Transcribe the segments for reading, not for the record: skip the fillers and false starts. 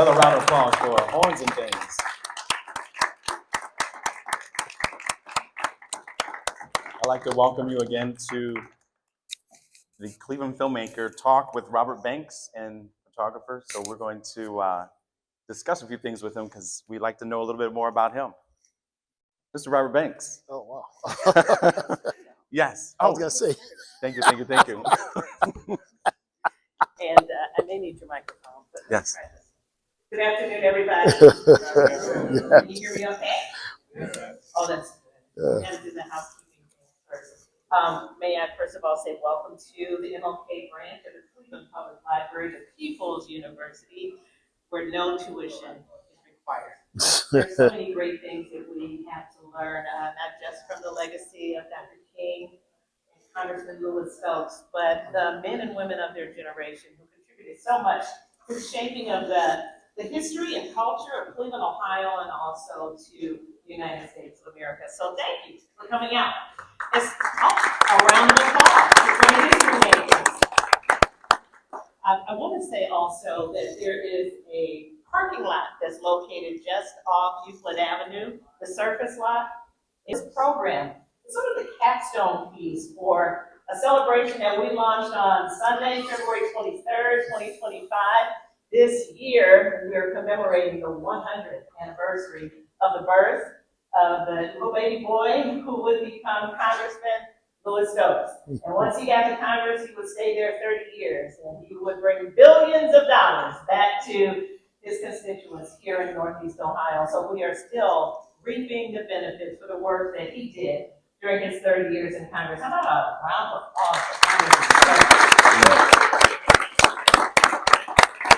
Another round of applause for Horns and Things. I'd like to welcome you again to the Cleveland Filmmaker Talk with Robert Banks and photographer. So we're going to discuss a few things with him because we'd like to know a little bit more about him. Mr. Robert Banks. Oh, wow. Yes. I was going to say. Thank you, thank you, thank you. And I may need your microphone. But Yes. Good afternoon, everybody. Can you hear me okay? Oh, that's good. And do the housekeeping thing first. May I first of all say welcome to the MLK Branch of the Cleveland Public Library, the People's University, where no tuition is required. There's so many great things that we have to learn, not just from the legacy of Dr. King and Congressman Lewis Stokes, but the men and women of their generation who contributed so much to the shaping of the history and culture of Cleveland, Ohio, and also to the United States of America. So thank you for coming out. It's a round of applause for the history makers. I want to say also that there is a parking lot that's located just off Euclid Avenue, the surface lot. This program is sort of the capstone piece for a celebration that we launched on Sunday, February 23rd, 2025. This year, we're commemorating the 100th anniversary of the birth of the little baby boy who would become Congressman Lewis Stokes. And once he got to Congress, he would stay there 30 years, and he would bring billions of dollars back to his constituents here in Northeast Ohio. So we are still reaping the benefits for the work that he did during his 30 years in Congress. How about a round of applause for Congressman?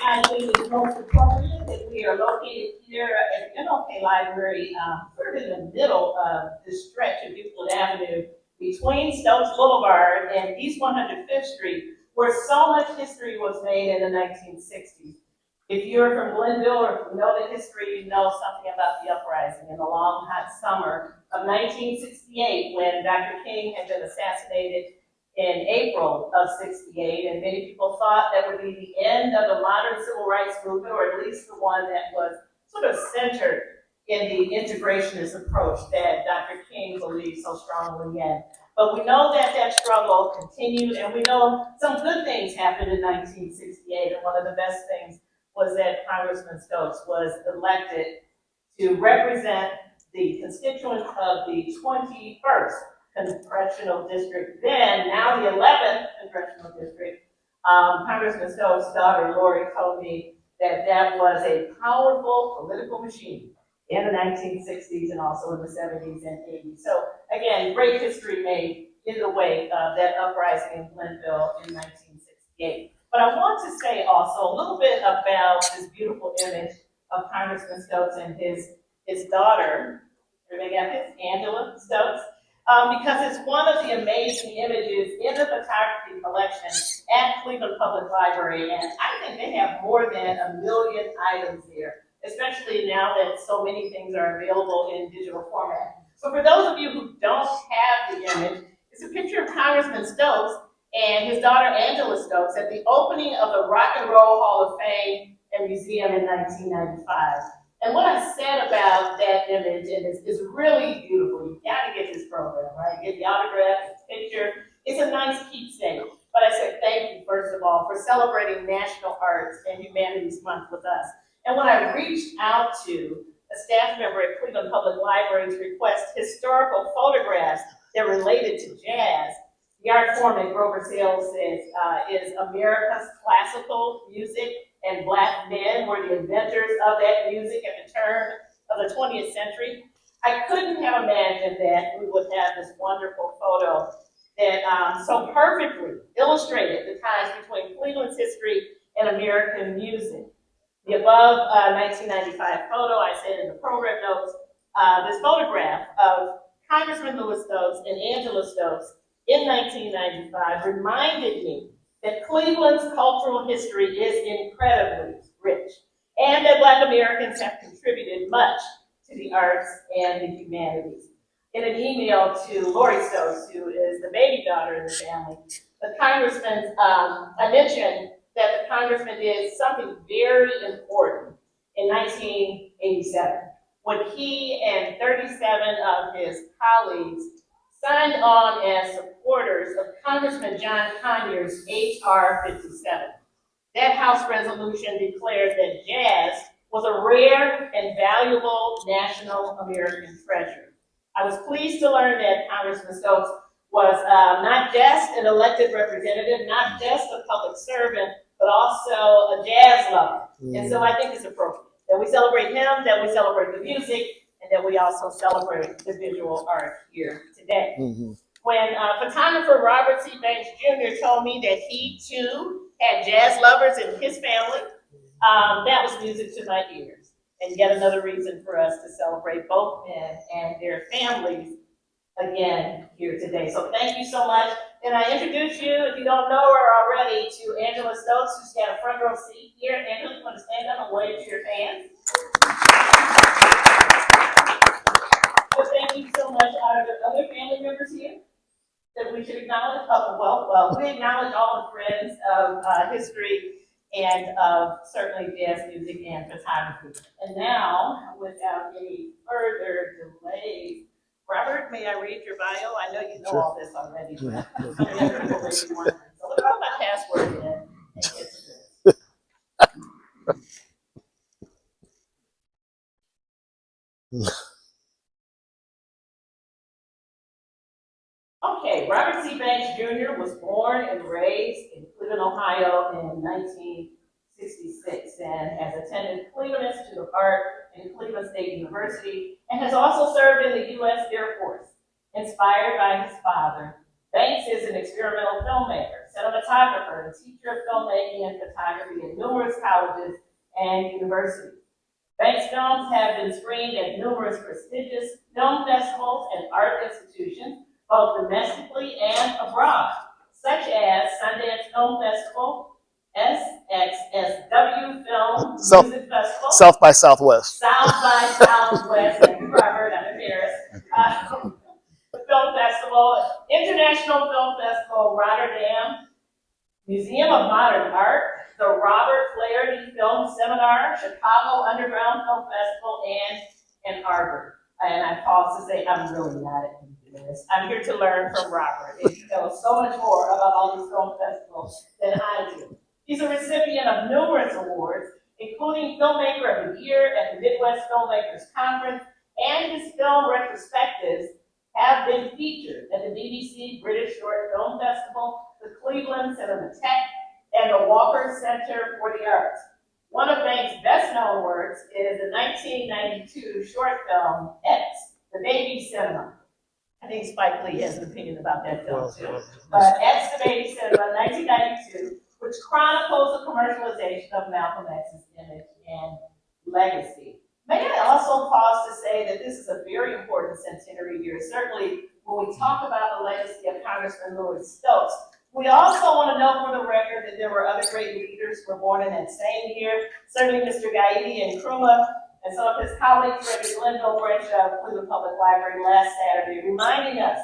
I think it's most appropriate that we are located here at the MLK Library, sort of in the middle of this stretch of Euclid Avenue between Stokes Boulevard and East 105th Street, where so much history was made in the 1960s. If you're from Glenville or if you know the history, you know something about the uprising in the long, hot summer of 1968 when Dr. King had been assassinated in April of 68, and many people thought that would be the end of the modern civil rights movement, or at least the one that was sort of centered in the integrationist approach that Dr. King believed so strongly in. But we know that that struggle continued, and we know some good things happened in 1968, and one of the best things was that Congressman Stokes was elected to represent the constituents of the 21st Congressional District, now the 11th Congressional District. Congressman Stokes' daughter, Lori, told me that that was a powerful political machine in the 1960s and also in the 70s and 80s. So again, great history made in the wake of that uprising in Glenville in 1968. But I want to say also a little bit about this beautiful image of Congressman Stokes and his daughter, everybody got this, Angela Stokes, because it's one of the amazing images in the photography collection at Cleveland Public Library, and I think they have more than 1 million items there, especially now that so many things are available in digital format. So for those of you who don't have the image, it's a picture of Congressman Stokes and his daughter Angela Stokes at the opening of the Rock and Roll Hall of Fame and Museum in 1995. And what I said about that image, and it's really beautiful, you gotta get this program, right? Get the autograph, the picture. It's a nice keepsake. But I said thank you, first of all, for celebrating National Arts and Humanities Month with us. And when I reached out to a staff member at Cleveland Public Library to request historical photographs that related to jazz, the art form that Grover Sales says is America's classical music, and Black men were the inventors of that music at the turn of the 20th century. I couldn't have imagined that we would have this wonderful photo that so perfectly illustrated the ties between Cleveland's history and American music. The above 1995 photo, I said in the program notes, this photograph of Congressman Lewis Stokes and Angela Stokes in 1995 reminded me that Cleveland's cultural history is incredibly rich, and that Black Americans have contributed much to the arts and the humanities. In an email to Lori Stokes, who is the baby daughter in the family, the congressman, I mentioned that the congressman did something very important in 1987, when he and 37 of his colleagues signed on as supporters of Congressman John Conyers' H.R. 57. That House resolution declared that jazz was a rare and valuable national American treasure. I was pleased to learn that Congressman Stokes was not just an elected representative, not just a public servant, but also a jazz lover. And so I think it's appropriate that we celebrate him, that we celebrate the music, and that we also celebrate the visual art here today. When photographer Robert C. Banks Jr. told me that he too had jazz lovers in his family, that was music to my ears. And yet another reason for us to celebrate both men and their families again here today. So thank you so much. And I introduce you, if you don't know her already, to Angela Stokes, who's got a front row seat here. Angela, you want to stand up and wave to your fans? So thank you so much. Are there other family members here that we should acknowledge? Oh, well, we acknowledge all the friends of history and of certainly jazz music and photography. And now, without any further delays, Robert, may I read your bio? I know you know all this already, but some of the other people may be wondering. So let's put my password in and get to this. Okay, Robert C. Banks Jr. was born and raised in Cleveland, Ohio in 1966 and has attended Cleveland Institute of Art and Cleveland State University and has also served in the U.S. Air Force. Inspired by his father, Banks is an experimental filmmaker, cinematographer, and teacher of filmmaking and photography at numerous colleges and universities. Banks' films have been screened at numerous prestigious film festivals and art institutions, both domestically and abroad, such as Sundance Film Festival, SXSW Film Music Festival, South by Southwest. South by Southwest, thank you, Robert, I'm in Paris. Film Festival, International Film Festival, Rotterdam, Museum of Modern Art, the Robert Flaherty Film Seminar, Chicago Underground Film Festival, and Ann Arbor. And I pause to say I'm really not into this. I'm here to learn from Robert. And he knows so much more about all these film festivals than I do. He's a recipient of numerous awards, including Filmmaker of the Year at the Midwest Filmmakers Conference, and his film retrospectives have been featured at the BBC British Short Film Festival, the Cleveland Cinematheque, and the Walker Center for the Arts. One of Banks' best-known works is the 1992 short film, X, The Baby Cinema. I think Spike Lee has an opinion about that film, too. But X, The Baby Cinema, 1992, which chronicles the commercialization of Malcolm X's image and legacy. May I also pause to say that this is a very important centenary year. Certainly, when we talk about the legacy of Congressman Louis Stokes, we also want to note for the record that there were other great leaders who were born in that same year. Certainly, Mr. Gaidi and Nkrumah, and some of his colleagues read the Glenville branch of Cleveland Public Library last Saturday, reminding us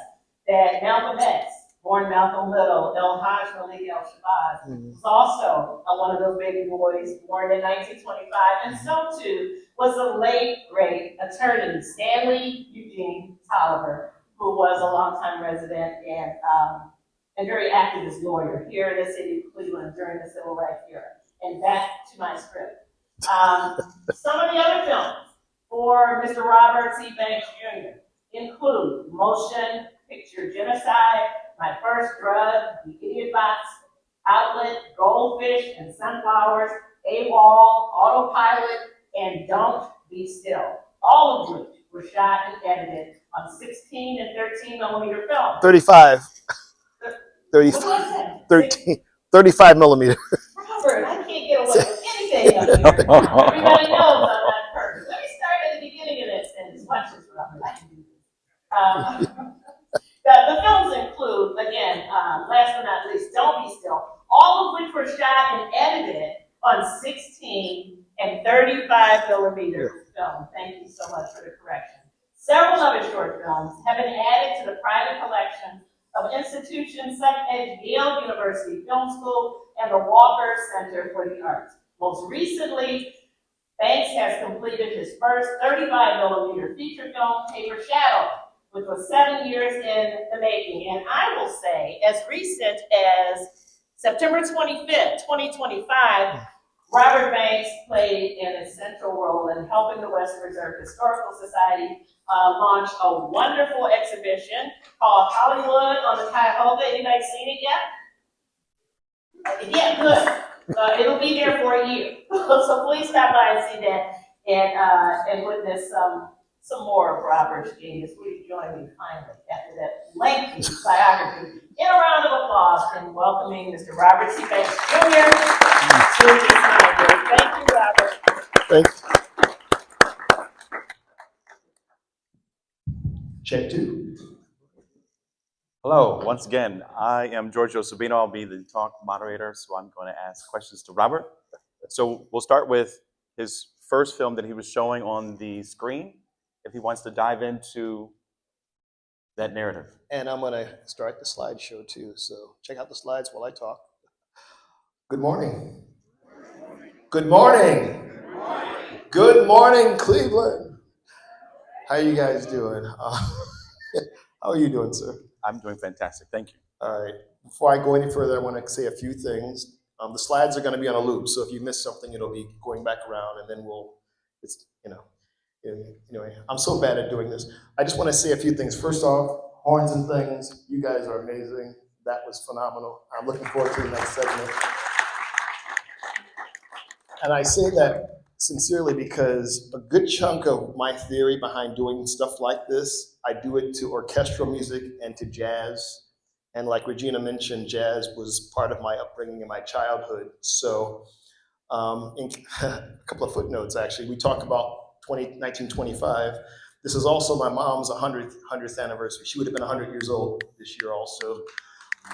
that Malcolm X, born Malcolm Little, El Haj Malik El-Shabazz, was also one of those baby boys born in 1925, and so too was the late, great attorney, Stanley Eugene Tolliver, who was a longtime resident and very active as lawyer here in the city of Cleveland during the Civil Rights era. And back to my script. Some of the other films for Mr. Robert C. Banks Jr. include Motion Picture Genocide, My First Drug, The Idiot Box, Outlet, Goldfish and Sunflowers, AWOL, Autopilot, and Don't Be Still, all of which were shot and edited on 16 and 13 millimeter film. 35. What was that? 35 millimeter. Robert, I can't get away with anything up here. Everybody knows I'm not perfect. Let me start at the beginning of this sentence. Watch this, Robert. I can do this. The films include, again, last but not least, Don't Be Still, all of which were shot and edited on 16 and 35 millimeter film. Thank you so much for the correction. Several of his short films have been added to the private collection of institutions such as Yale University Film School and the Walker Center for the Arts. Most recently, Banks has completed his first 35mm feature film, Paper Shadow, which was 7 years in the making. And I will say, as recent as September 25th, 2025, Robert Banks played an essential role in helping the Western Reserve Historical Society launch a wonderful exhibition called Hollywood on the Cuyahoga. Anybody seen it yet? Yeah, good. It'll be there for a year. So please stop by and see that and witness some more of Robert's genius. Will you join me finally after that lengthy biography in a round of applause in welcoming Mr. Robert C. Banks Jr. to his library. Thank you, Robert. Thanks. Check two. Hello, once again, I am Georgio Sabino. I'll be the talk moderator, so I'm going to ask questions to Robert. So we'll start with his first film that he was showing on the screen, if he wants to dive into that narrative. And I'm going to start the slideshow too. So check out the slides while I talk. Good morning. Good morning. Good morning, Cleveland. How you guys doing? How are you doing, sir? I'm doing fantastic, thank you. All right. Before I go any further, I want to say a few things. The slides are going to be on a loop, so if you miss something, it'll be going back around, and then Anyway, I'm so bad at doing this. I just want to say a few things. First off, horns and things, you guys are amazing. That was phenomenal. I'm looking forward to the next segment. And I say that sincerely because a good chunk of my theory behind doing stuff like this, I do it to orchestral music and to jazz. And like Regina mentioned, jazz was part of my upbringing in my childhood. So in a couple of footnotes, actually, we talk about 1925. This is also my mom's 100th anniversary. She would have been 100 years old this year also.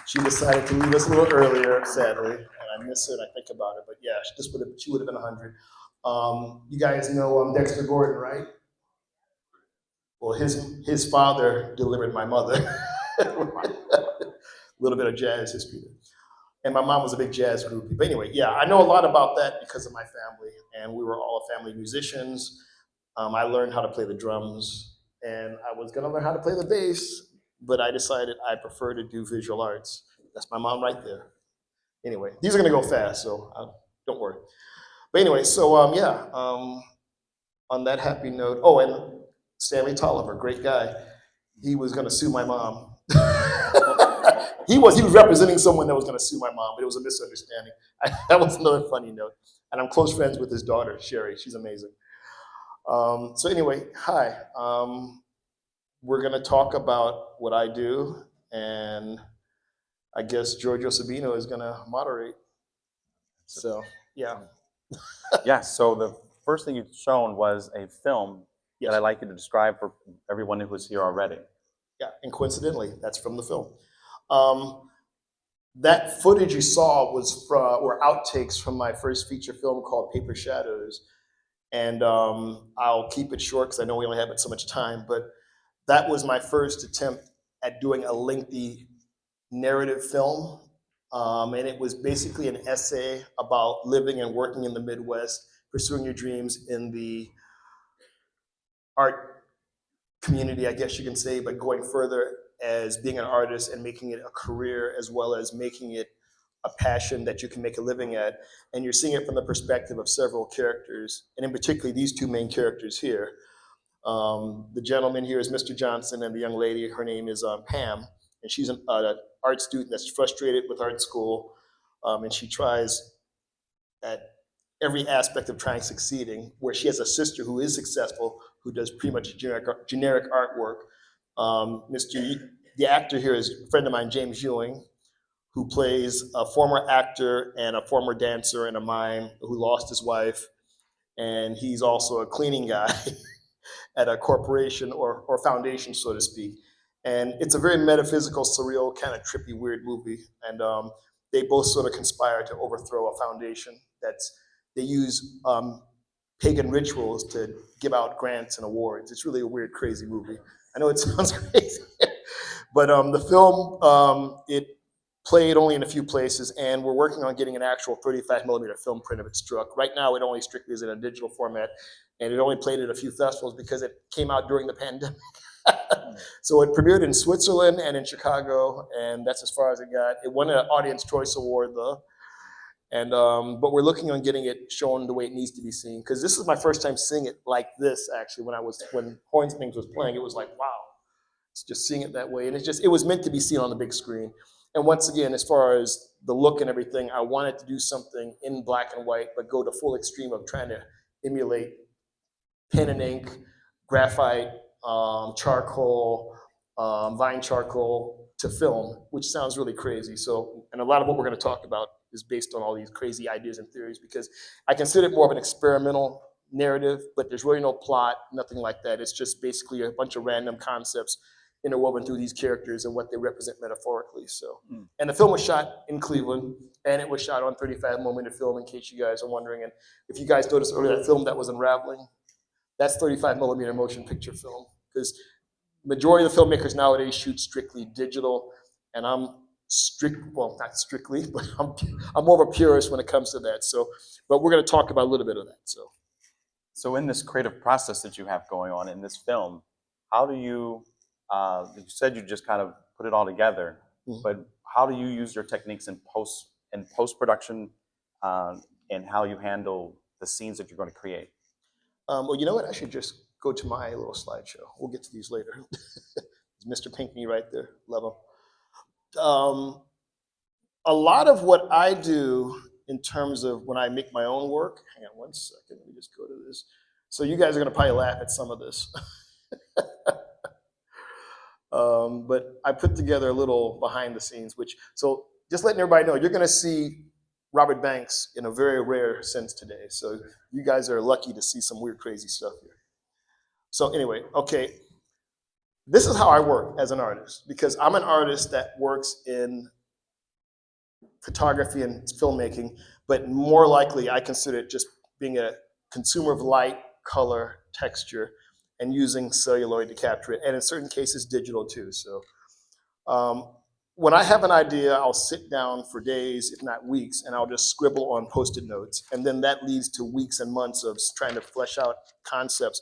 She decided to leave us a little earlier, sadly, and I miss her and I think about her. But yeah, she would have been 100. You guys know Dexter Gordon, right? Well, his father delivered my mother. A little bit of jazz history there. And my mom was a big jazz groupie. But anyway, yeah, I know a lot about that because of my family, and we were all family musicians. I learned how to play the drums, and I was gonna learn how to play the bass, but I decided I prefer to do visual arts. That's my mom right there. Anyway, these are gonna go fast, so don't worry. But anyway, so on that happy note, oh, and Stanley Tolliver, great guy. He was gonna sue my mom. He was representing someone that was gonna sue my mom, but it was a misunderstanding. That was another funny note. And I'm close friends with his daughter, Sherry. She's amazing. So anyway, hi. We're gonna talk about what I do, and I guess Georgio Sabino is gonna moderate. So, yeah. Yeah, so the first thing you've shown was a film Yes. that I'd like you to describe for everyone who was here already. Yeah, and coincidentally, that's from the film. That footage you saw were outtakes from my first feature film called Paper Shadows. And I'll keep it short because I know we only have so much time, but that was my first attempt at doing a lengthy narrative film. And it was basically an essay about living and working in the Midwest, pursuing your dreams in the art community, I guess you can say, but going further as being an artist and making it a career as well as making it a passion that you can make a living at. And you're seeing it from the perspective of several characters, and in particular, these two main characters here. The gentleman here is Mr. Johnson, and the young lady, her name is Pam, and she's an art student that's frustrated with art school, and she tries at every aspect of trying succeeding, where she has a sister who is successful, who does pretty much generic artwork. The actor here is a friend of mine, James Ewing, who plays a former actor and a former dancer and a mime who lost his wife. And he's also a cleaning guy at a corporation or foundation, so to speak. And it's a very metaphysical, surreal, kind of trippy, weird movie. And they both sort of conspire to overthrow a foundation they use pagan rituals to give out grants and awards. It's really a weird, crazy movie. I know it sounds crazy, but the film, it played only in a few places, and we're working on getting an actual 35 millimeter film print of it struck. Right now, it only strictly is in a digital format, and it only played at a few festivals because it came out during the pandemic. So it premiered in Switzerland and in Chicago, and that's as far as it got. It won an Audience Choice Award, though. And but we're looking on getting it shown the way it needs to be seen, because this is my first time seeing it like this. Actually, when Horns Things was playing, it was like, wow, it's just seeing it that way, and it was meant to be seen on the big screen. And once again, as far as the look and everything, I wanted to do something in black and white, but go to full extreme of trying to emulate pen and ink, graphite, charcoal, vine charcoal to film, which sounds really crazy. So, and a lot of what we're going to talk about is based on all these crazy ideas and theories, because I consider it more of an experimental narrative, but there's really no plot, nothing like that. It's just basically a bunch of random concepts interwoven through these characters and what they represent metaphorically. So, and the film was shot in Cleveland, and it was shot on 35 millimeter film, in case you guys are wondering. And if you guys noticed earlier, that film that was unraveling, that's 35 millimeter motion picture film, because majority of the filmmakers nowadays shoot strictly digital, and I'm not strictly, but I'm more of a purist when it comes to that. So, but we're going to talk about a little bit of that. So in this creative process that you have going on in this film, how do you, you said you just kind of put it all together, but how do you use your techniques in post-production and how you handle the scenes that you're going to create? Well, you know what? I should just go to my little slideshow. We'll get to these later. Mr. Pinckney right there. Love him. A lot of what I do in terms of when I make my own work, hang on one second, let me just go to this. So you guys are going to probably laugh at some of this. But I put together a little behind the scenes, so just letting everybody know, you're going to see Robert Banks in a very rare sense today. So you guys are lucky to see some weird, crazy stuff here. So anyway, okay. This is how I work as an artist, because I'm an artist that works in photography and filmmaking, but more likely I consider it just being a consumer of light, color, texture, and using celluloid to capture it, and in certain cases digital too. So when I have an idea, I'll sit down for days, if not weeks, and I'll just scribble on Post-it notes, and then that leads to weeks and months of trying to flesh out concepts.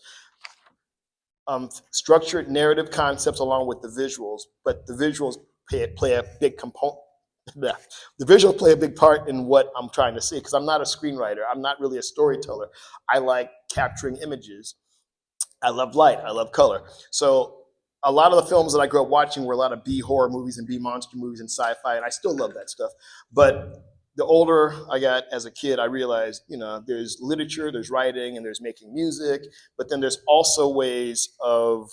Structured narrative concepts along with the visuals, but the visuals play a big component. The visuals play a big part in what I'm trying to see, because I'm not a screenwriter. I'm not really a storyteller. I like capturing images. I love light. I love color. So a lot of the films that I grew up watching were a lot of B horror movies and B monster movies and sci-fi, and I still love that stuff. But the older I got as a kid, I realized, there's literature, there's writing, and there's making music, but then there's also ways of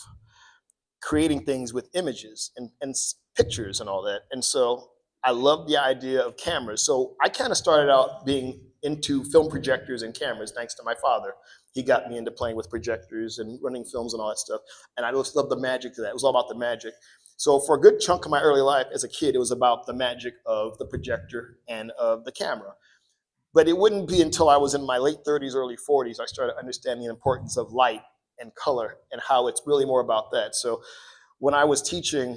creating things with images and pictures and all that. And so I love the idea of cameras. So I kind of started out being into film projectors and cameras, thanks to my father. He got me into playing with projectors and running films and all that stuff. And I just loved the magic to that. It was all about the magic. So for a good chunk of my early life as a kid, it was about the magic of the projector and of the camera. But it wouldn't be until I was in my late 30s, early 40s, I started understanding the importance of light and color and how it's really more about that. So when I was teaching,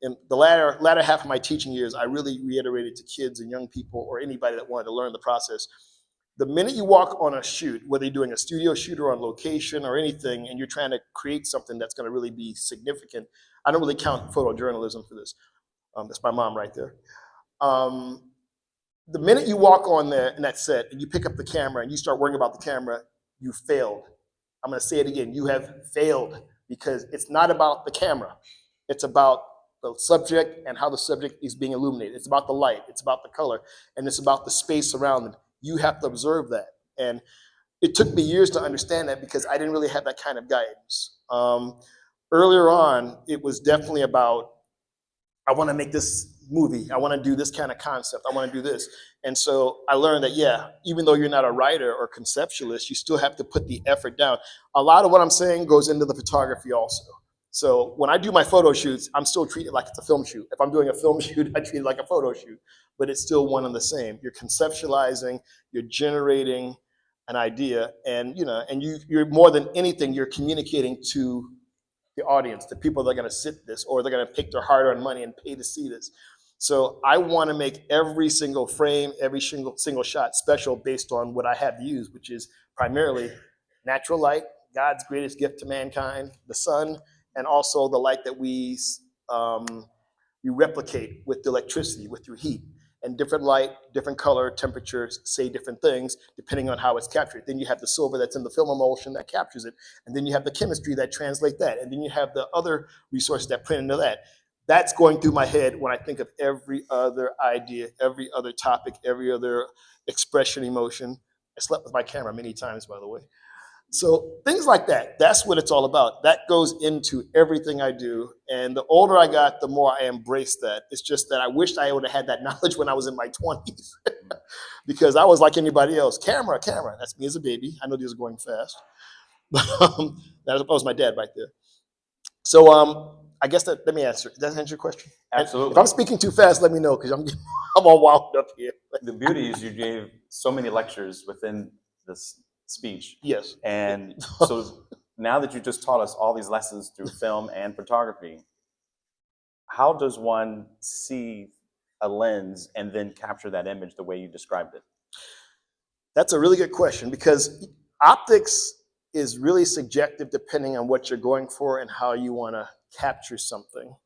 in the latter half of my teaching years, I really reiterated to kids and young people or anybody that wanted to learn the process, the minute you walk on a shoot, whether you're doing a studio shoot or on location or anything, and you're trying to create something that's going to really be significant, I don't really count photojournalism for this. That's my mom right there. The minute you walk on there in that set and you pick up the camera and you start worrying about the camera, you failed. I'm going to say it again. You have failed, because it's not about the camera. It's about the subject and how the subject is being illuminated. It's about the light. It's about the color. And it's about the space around them. You have to observe that. And it took me years to understand that, because I didn't really have that kind of guidance. Earlier on, it was definitely about, I want to make this movie. I want to do this kind of concept. I want to do this. And so I learned that, yeah, even though you're not a writer or conceptualist, you still have to put the effort down. A lot of what I'm saying goes into the photography also. So when I do my photo shoots, I'm still treated like it's a film shoot. If I'm doing a film shoot, I treat it like a photo shoot, but it's still one and the same. You're conceptualizing, you're generating an idea, and you're more than anything, you're communicating to the audience, the people that are going to sit this, or they're going to pick their hard-earned money and pay to see this. So I want to make every single frame, every single shot special based on what I have to use, which is primarily natural light, God's greatest gift to mankind, the sun, and also the light that we replicate with electricity, with your heat. And different light, different color, temperatures say different things depending on how it's captured. Then you have the silver that's in the film emulsion that captures it. And then you have the chemistry that translates that. And then you have the other resources that print into that. That's going through my head when I think of every other idea, every other topic, every other expression, emotion. I slept with my camera many times, by the way. So things like that, that's what it's all about. That goes into everything I do. And the older I got, the more I embrace that. It's just that I wished I would have had that knowledge when I was in my 20s because I was like anybody else. Camera. That's me as a baby. I know these are going fast. That was my dad right there. So I guess let me answer. Does that answer your question? Absolutely. If I'm speaking too fast, let me know because I'm all wound up here. The beauty is you gave so many lectures within this speech. Yes. And so now that you just taught us all these lessons through film and photography, how does one see a lens and then capture that image the way you described it? That's a really good question because optics is really subjective depending on what you're going for and how you want to capture something.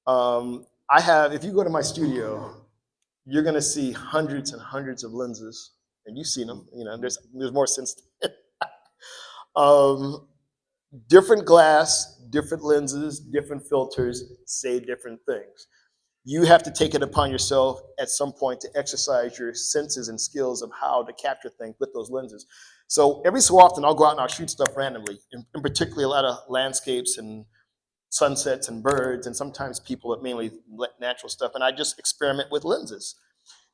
If you go to my studio, you're going to see hundreds and hundreds of lenses. And you've seen them, there's more since then. Different glass, different lenses, different filters say different things. You have to take it upon yourself at some point to exercise your senses and skills of how to capture things with those lenses. So every so often I'll go out and I'll shoot stuff randomly, in particular a lot of landscapes and sunsets and birds and sometimes people, but mainly natural stuff. And I just experiment with lenses.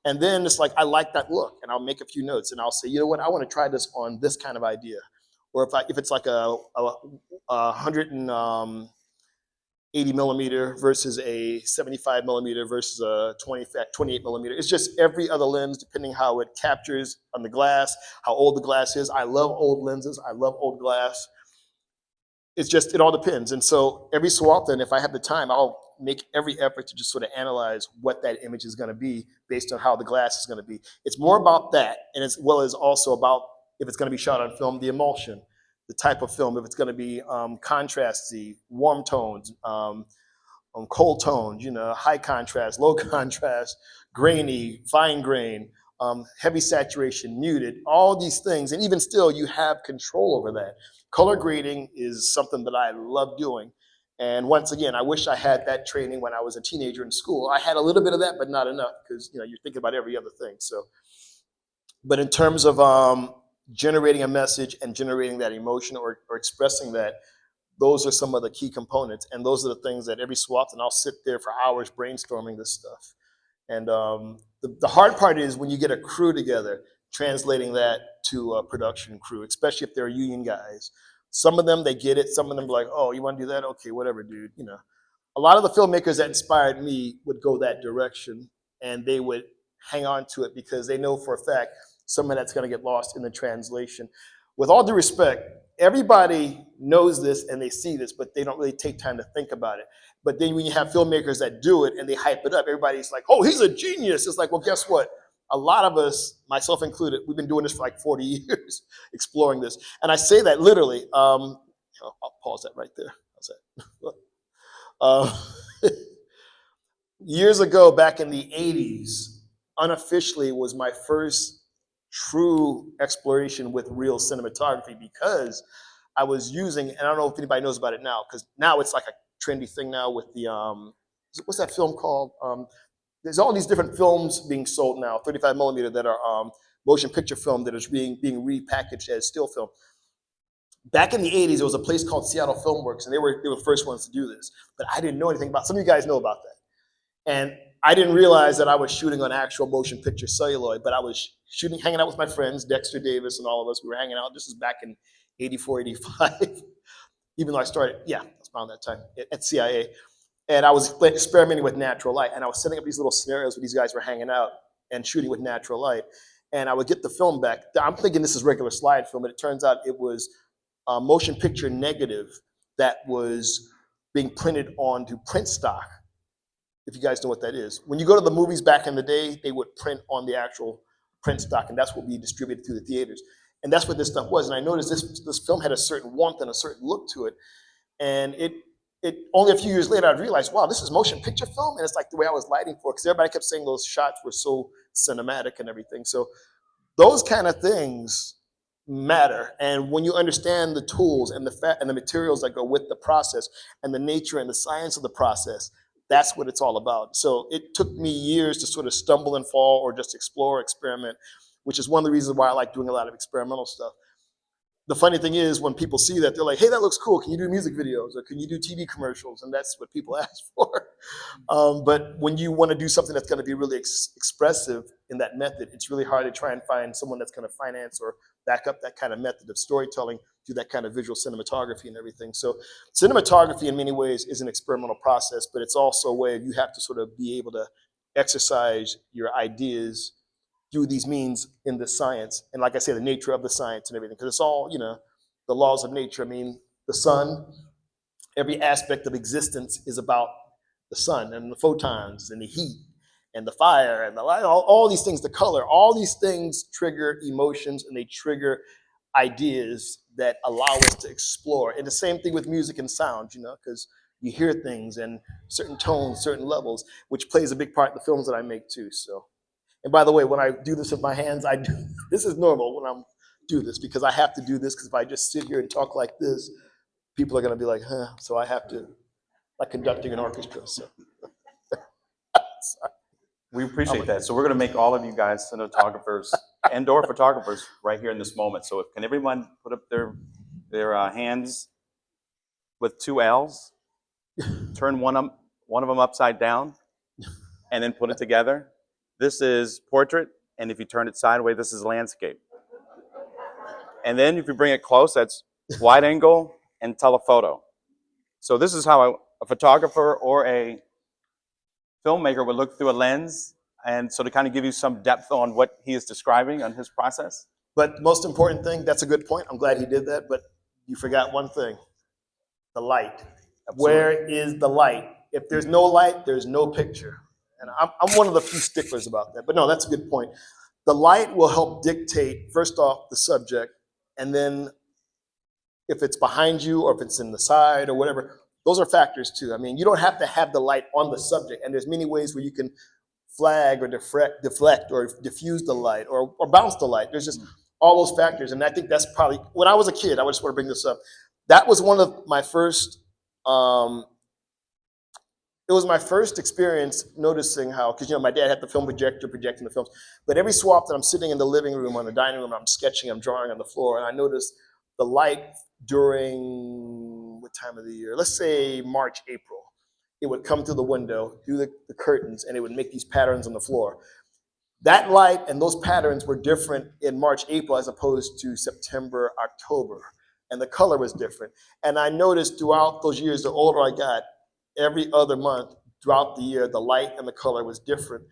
And then it's like, I like that look, and I'll make a few notes, and I'll say, you know what, I want to try this on this kind of idea. Or if it's like a 180 millimeter versus a 75 millimeter versus a 28 millimeter. It's just every other lens, depending how it captures on the glass, how old the glass is. I love old lenses. I love old glass. It all depends. And so every so often, if I have the time, I'll make every effort to just sort of analyze what that image is going to be based on how the glass is going to be. It's more about that, and as well as also about if it's going to be shot on film, the emulsion, the type of film, if it's going to be contrasty, warm tones, cold tones, high contrast, low contrast, grainy, fine grain, heavy saturation, muted, all these things. And even still, you have control over that. Color grading is something that I love doing. And once again, I wish I had that training when I was a teenager in school. I had a little bit of that, but not enough because you're thinking about every other thing. So, but in terms of generating a message and generating that emotion or expressing that, those are some of the key components. And those are the things that every so often I'll sit there for hours brainstorming this stuff. And the hard part is when you get a crew together, translating that to a production crew, especially if they're union guys. Some of them, they get it. Some of them are like, oh, you want to do that? Okay, whatever, dude. A lot of the filmmakers that inspired me would go that direction, and they would hang on to it because they know for a fact some of that's going to get lost in the translation. With all due respect, everybody knows this and they see this, but they don't really take time to think about it. But then when you have filmmakers that do it and they hype it up, everybody's like, oh, he's a genius. It's like, well, guess what? A lot of us, myself included, we've been doing this for like 40 years, exploring this. And I say that literally. I'll pause that right there. How's that? Years ago, back in the 80s, unofficially was my first true exploration with real cinematography because I was using, and I don't know if anybody knows about it now, because now it's like a trendy thing now with the, what's that film called? There's all these different films being sold now, 35 millimeter, that are motion picture film that is being repackaged as still film. Back in the 80s, there was a place called Seattle Filmworks, and they were the first ones to do this. But I didn't know anything about it. Some of you guys know about that. And I didn't realize that I was shooting on actual motion picture celluloid, but I was hanging out with my friends, Dexter Davis and all of us. We were hanging out. This was back in 84, 85. Even though I started, I was around that time at CIA. And I was experimenting with natural light. And I was setting up these little scenarios where these guys were hanging out and shooting with natural light. And I would get the film back. I'm thinking this is regular slide film, but it turns out it was a motion picture negative that was being printed onto print stock. if you guys know what that is. When you go to the movies back in the day, they would print on the actual print stock, and that's what we distributed through the theaters. And that's what this stuff was. And I noticed this film had a certain warmth and a certain look to it. And it only a few years later, I realized, wow, this is motion picture film, and it's like the way I was lighting for it, because everybody kept saying those shots were so cinematic and everything. So those kind of things matter. And when you understand the tools and the materials that go with the process and the nature and the science of the process, that's what it's all about. So it took me years to sort of stumble and fall or just explore, experiment, which is one of the reasons why I like doing a lot of experimental stuff. The funny thing is when people see that, they're like, hey, that looks cool. Can you do music videos or can you do TV commercials? And that's what people ask for. But when you want to do something that's going to be really expressive in that method, it's really hard to try and find someone that's going to finance or back up that kind of method of storytelling, do that kind of visual cinematography and everything. So cinematography in many ways is an experimental process, but it's also a way you have to sort of be able to exercise your ideas through these means in the science. And like I say, the nature of the science and everything, because it's all, the laws of nature. I mean, the sun, every aspect of existence is about the sun and the photons and the heat and the fire and the light, all these things, the color, all these things trigger emotions and they trigger ideas that allow us to explore. And the same thing with music and sound, because you hear things and certain tones, certain levels, which plays a big part in the films that I make too. So, and by the way, when I do this with my hands, this is normal when I'm do this, because I have to do this, because if I just sit here and talk like this, people are going to be like, huh, so I have to, like conducting an orchestra. So. We appreciate that. So we're going to make all of you guys cinematographers and or photographers right here in this moment. So can everyone put up their hands with two L's, turn one of them upside down, and then put it together. This is portrait, and if you turn it sideways, this is landscape. And then if you bring it close, that's wide angle and telephoto. So this is how a photographer or a filmmaker would look through a lens, and so to kind of give you some depth on what he is describing on his process. But most important thing, that's a good point. I'm glad he did that, but you forgot one thing, the light. Absolutely. Where is the light? If there's no light, there's no picture. And I'm one of the few sticklers about that, but no, that's a good point. The light will help dictate, first off, the subject, and then if it's behind you or if it's in the side or whatever, those are factors too. I mean, you don't have to have the light on the subject, and there's many ways where you can flag or deflect or diffuse the light or bounce the light. There's just all those factors, and I think that's probably, when I was a kid, I just want to bring this up, that was one of my first, it was my first experience noticing how, because my dad had the film projector projecting the films, but every so often I'm sitting in the living room or the dining room, I'm sketching, I'm drawing on the floor, and I noticed the light during, what time of the year? Let's say March, April. It would come through the window, through the curtains, and it would make these patterns on the floor. That light and those patterns were different in March, April, as opposed to September, October. And the color was different. And I noticed throughout those years, the older I got, every other month throughout the year, the light and the color was different.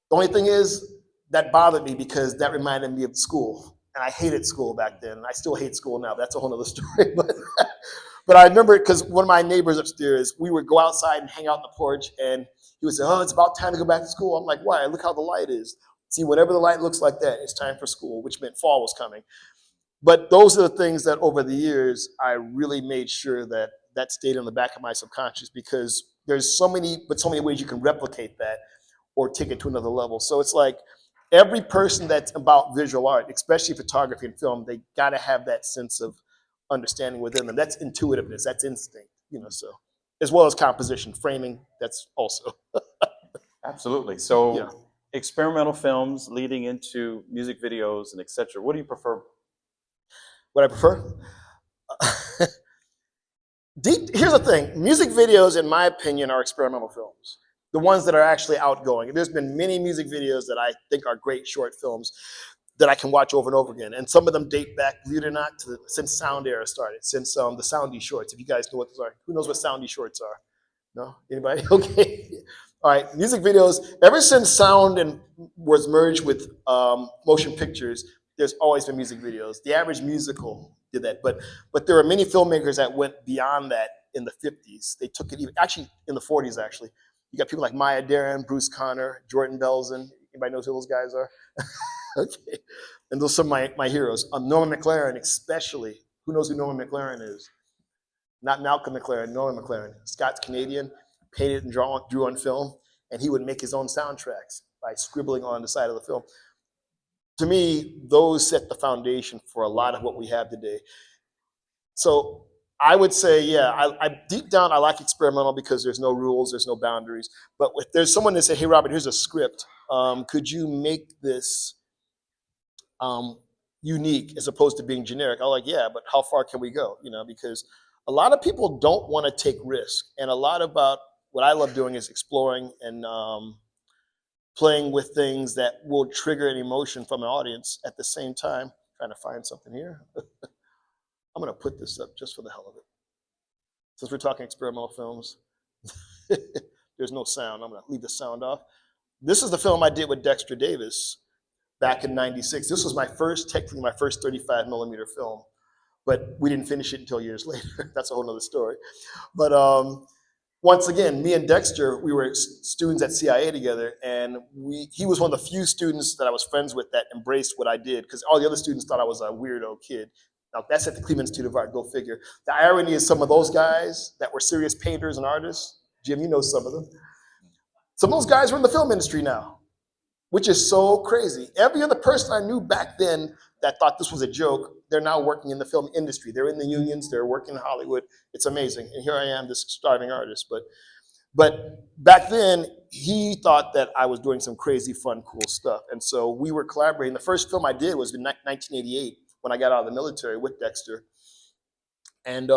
The only thing is, that bothered me because that reminded me of school. And I hated school back then. I still hate school now. That's a whole other story. But I remember it because one of my neighbors upstairs, we would go outside and hang out on the porch, and he would say, oh, it's about time to go back to school. I'm like, why? Look how the light is. See, whenever the light looks like that, it's time for school, which meant fall was coming. But those are the things that over the years, I really made sure that that stayed in the back of my subconscious, because there's so many ways you can replicate that or take it to another level. So it's like every person that's about visual art, especially photography and film, they got to have that sense of understanding within them. That's intuitiveness, that's instinct, so as well as composition, framing, that's also. Absolutely. So Yeah. Experimental films leading into music videos and etc. What do you prefer? What I prefer? Here's the thing, music videos, in my opinion, are experimental films. The ones that are actually outgoing. There's been many music videos that I think are great short films that I can watch over and over again. And some of them date back, believe it or not, since sound era started, since the Soundy shorts. If you guys know what those are. Who knows what Soundy shorts are? No? Anybody? Okay. All right, music videos, ever since sound was merged with motion pictures, there's always been music videos. The average musical did that, but there are many filmmakers that went beyond that in the 50s. They took it even, actually in the 40s actually. You got people like Maya Deren, Bruce Conner, Jordan Belzen. Anybody knows who those guys are? Okay. And those are my heroes. Norman McLaren, especially. Who knows who Norman McLaren is? Not Malcolm McLaren, Norman McLaren. Scott's Canadian, painted and drew on film, and he would make his own soundtracks by scribbling on the side of the film. To me, those set the foundation for a lot of what we have today. So I would say, yeah, I deep down, I like experimental because there's no rules, there's no boundaries. But if there's someone that say, hey, Robert, here's a script. Could you make this unique as opposed to being generic? I'm like, yeah, but how far can we go? You know, because a lot of people don't want to take risk. And a lot about what I love doing is exploring and playing with things that will trigger an emotion from an audience at the same time. Trying to find something here. I'm going to put this up just for the hell of it. Since we're talking experimental films, there's no sound. I'm going to leave the sound off. This is the film I did with Dexter Davis back in '96. This was technically my first 35 millimeter film, but we didn't finish it until years later. That's a whole nother story. But once again, me and Dexter, we were students at CIA together, and he was one of the few students that I was friends with that embraced what I did, because all the other students thought I was a weirdo kid. Now, that's at the Cleveland Institute of Art, go figure. The irony is some of those guys that were serious painters and artists, Jim, you know some of them, some of those guys are in the film industry now, which is so crazy. Every other person I knew back then that thought this was a joke, they're now working in the film industry. They're in the unions, they're working in Hollywood. It's amazing. And here I am, this starving artist. But back then, he thought that I was doing some crazy, fun, cool stuff. And so we were collaborating. The first film I did was in 1988 when I got out of the military with Dexter. And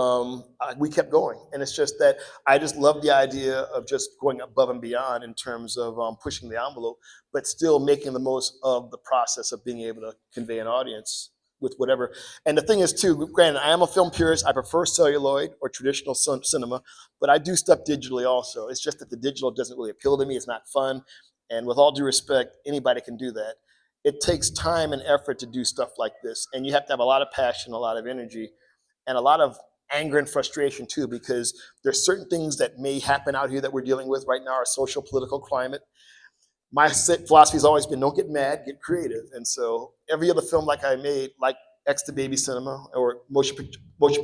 we kept going. And it's just that I just love the idea of just going above and beyond in terms of pushing the envelope, but still making the most of the process of being able to convey an audience with whatever. And the thing is, too, granted, I am a film purist. I prefer celluloid or traditional cinema, but I do stuff digitally also. It's just that the digital doesn't really appeal to me. It's not fun. And with all due respect, anybody can do that. It takes time and effort to do stuff like this. And you have to have a lot of passion, a lot of energy, and a lot of anger and frustration too, because there's certain things that may happen out here that we're dealing with right now, our social political climate. My philosophy has always been, don't get mad, get creative. And so every other film like I made, like X to Baby Cinema or Motion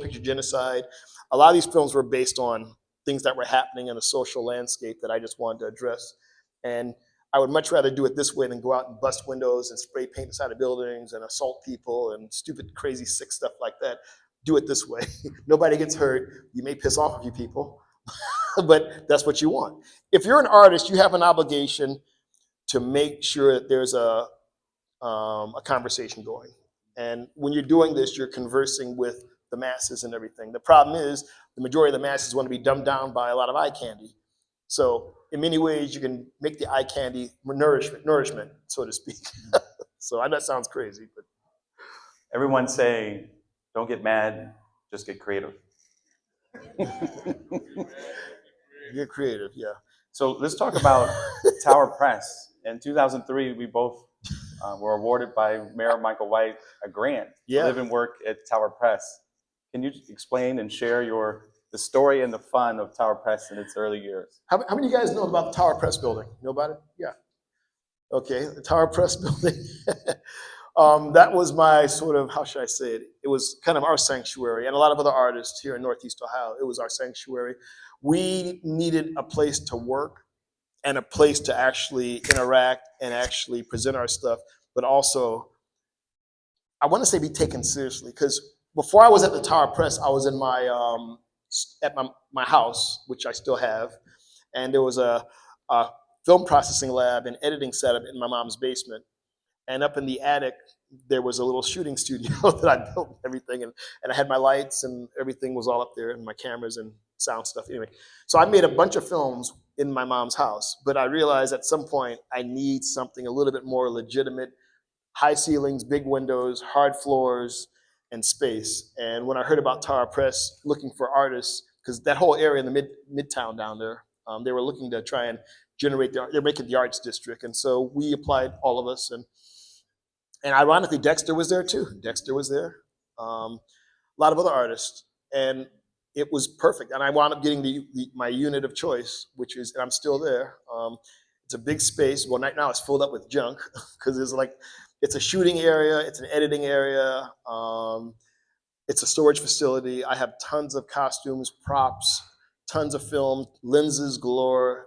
Picture Genocide, a lot of these films were based on things that were happening in the social landscape that I just wanted to address. And I would much rather do it this way than go out and bust windows and spray paint inside of buildings and assault people and stupid, crazy, sick stuff like that. Do it this way. Nobody gets hurt. You may piss off a few people, but that's what you want. If you're an artist, you have an obligation to make sure that there's a conversation going. And when you're doing this, you're conversing with the masses and everything. The problem is the majority of the masses want to be dumbed down by a lot of eye candy. So in many ways, you can make the eye candy nourishment, so to speak. So I know that sounds crazy, but Everyone's saying, don't get mad, just get creative. get creative, yeah. So let's talk about Tower Press. In 2003, we both were awarded by Mayor Michael White a grant to live and work at Tower Press. Can you explain and share the story and the fun of Tower Press in its early years? How many of you guys know about the Tower Press building? Know about it? Yeah. Okay, the Tower Press building. That was my sort of, how should I say it? It was kind of our sanctuary, and a lot of other artists here in Northeast Ohio, it was our sanctuary. We needed a place to work and a place to actually interact and actually present our stuff, but also, I want to say be taken seriously, because before I was at the Tower Press, I was in my house, which I still have, and there was a film processing lab and editing setup in my mom's basement. And up in the attic, there was a little shooting studio that I built and everything. And I had my lights and everything was all up there, and my cameras and sound stuff. Anyway, so I made a bunch of films in my mom's house. But I realized at some point I need something a little bit more legitimate, high ceilings, big windows, hard floors, and space. And when I heard about Tower Press looking for artists, because that whole area in the midtown down there, they were looking to try and generate they're making the arts district. And so we applied, all of us, and ironically, Dexter was there too. Dexter was there. A lot of other artists. And it was perfect. And I wound up getting my unit of choice, which is, and I'm still there. It's a big space. Well, right now it's filled up with junk because it's a shooting area, it's an editing area, it's a storage facility. I have tons of costumes, props, tons of film, lenses galore,